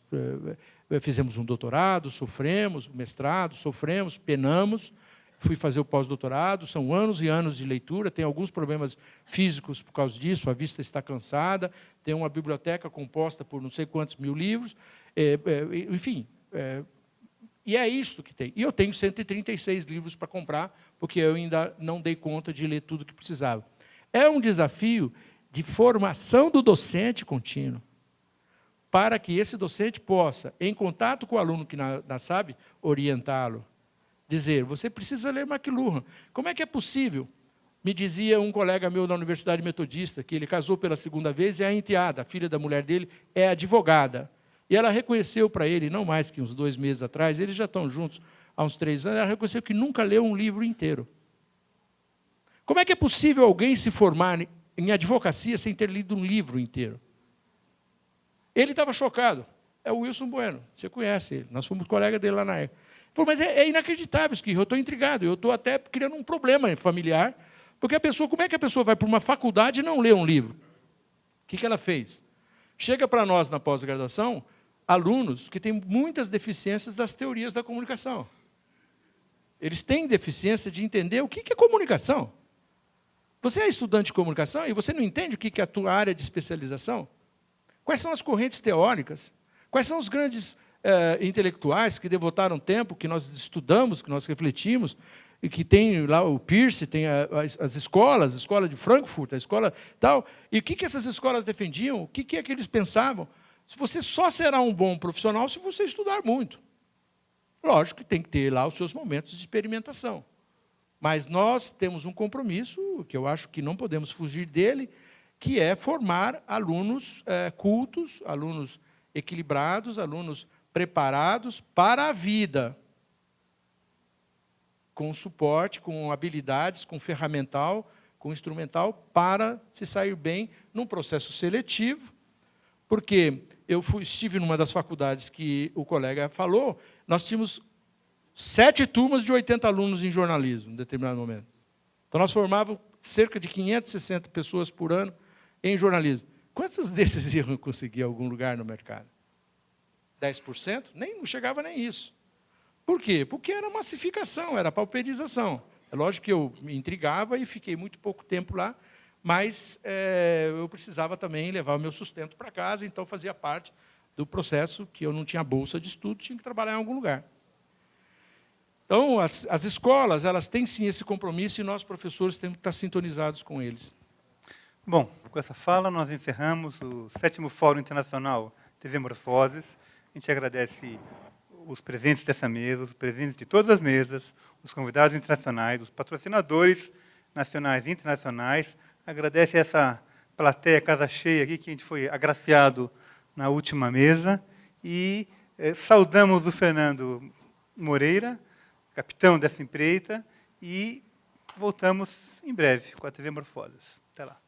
fizemos um doutorado, sofremos, mestrado, sofremos, penamos, fui fazer o pós-doutorado, são anos e anos de leitura, tem alguns problemas físicos por causa disso, a vista está cansada, tem uma biblioteca composta por não sei quantos mil livros, enfim, e é isso que tem. E eu tenho 136 livros para comprar, porque eu ainda não dei conta de ler tudo que precisava. É um desafio de formação do docente contínuo, para que esse docente possa, em contato com o aluno que não sabe, orientá-lo. Dizer, você precisa ler McLuhan. Como é que é possível? Me dizia um colega meu da Universidade Metodista, que ele casou pela segunda vez, e a enteada, a filha da mulher dele, é advogada. E ela reconheceu para ele, não mais que uns 2 meses atrás, eles já estão juntos há uns 3 anos, ela reconheceu que nunca leu um livro inteiro. Como é que é possível alguém se formar em advocacia sem ter lido um livro inteiro? Ele estava chocado. É o Wilson Bueno, você conhece ele, nós fomos colegas dele lá na época. Pô, mas é inacreditável isso aqui, eu estou intrigado, eu estou até criando um problema familiar, porque como é que a pessoa vai para uma faculdade e não lê um livro? O que ela fez? Chega para nós na pós-graduação, alunos que têm muitas deficiências das teorias da comunicação. Eles têm deficiência de entender o que é comunicação. Você é estudante de comunicação e você não entende o que é a tua área de especialização? Quais são as correntes teóricas? Quais são os grandes intelectuais que devotaram tempo, que nós estudamos, que nós refletimos, e que tem lá o Peirce, tem as escolas, a escola de Frankfurt, a escola tal. E o que essas escolas defendiam? O que é que eles pensavam? Você só será um bom profissional se você estudar muito. Lógico que tem que ter lá os seus momentos de experimentação. Mas nós temos um compromisso, que eu acho que não podemos fugir dele, que é formar alunos cultos, alunos equilibrados, alunos preparados para a vida, com suporte, com habilidades, com ferramental, com instrumental, para se sair bem num processo seletivo, porque estive numa das faculdades que o colega falou, nós tínhamos 7 turmas de 80 alunos em jornalismo, em determinado momento. Então, nós formávamos cerca de 560 pessoas por ano em jornalismo. Quantos desses iam conseguir algum lugar no mercado? 10%? Não chegava nem isso. Por quê? Porque era massificação, era pauperização. É lógico que eu me intrigava e fiquei muito pouco tempo lá, mas eu precisava também levar o meu sustento para casa, então fazia parte do processo que eu não tinha bolsa de estudo, tinha que trabalhar em algum lugar. Então, as escolas, elas têm sim esse compromisso e nós, professores, temos que estar sintonizados com eles. Bom, com essa fala, nós encerramos o 7º Fórum Internacional TV Morfoses. A gente agradece os presentes dessa mesa, os presentes de todas as mesas, os convidados internacionais, os patrocinadores nacionais e internacionais. Agradece essa plateia casa cheia aqui, que a gente foi agraciado na última mesa. E Saudamos o Fernando Moreira, capitão dessa empreita, e voltamos em breve com a TV Morfoses. Até lá.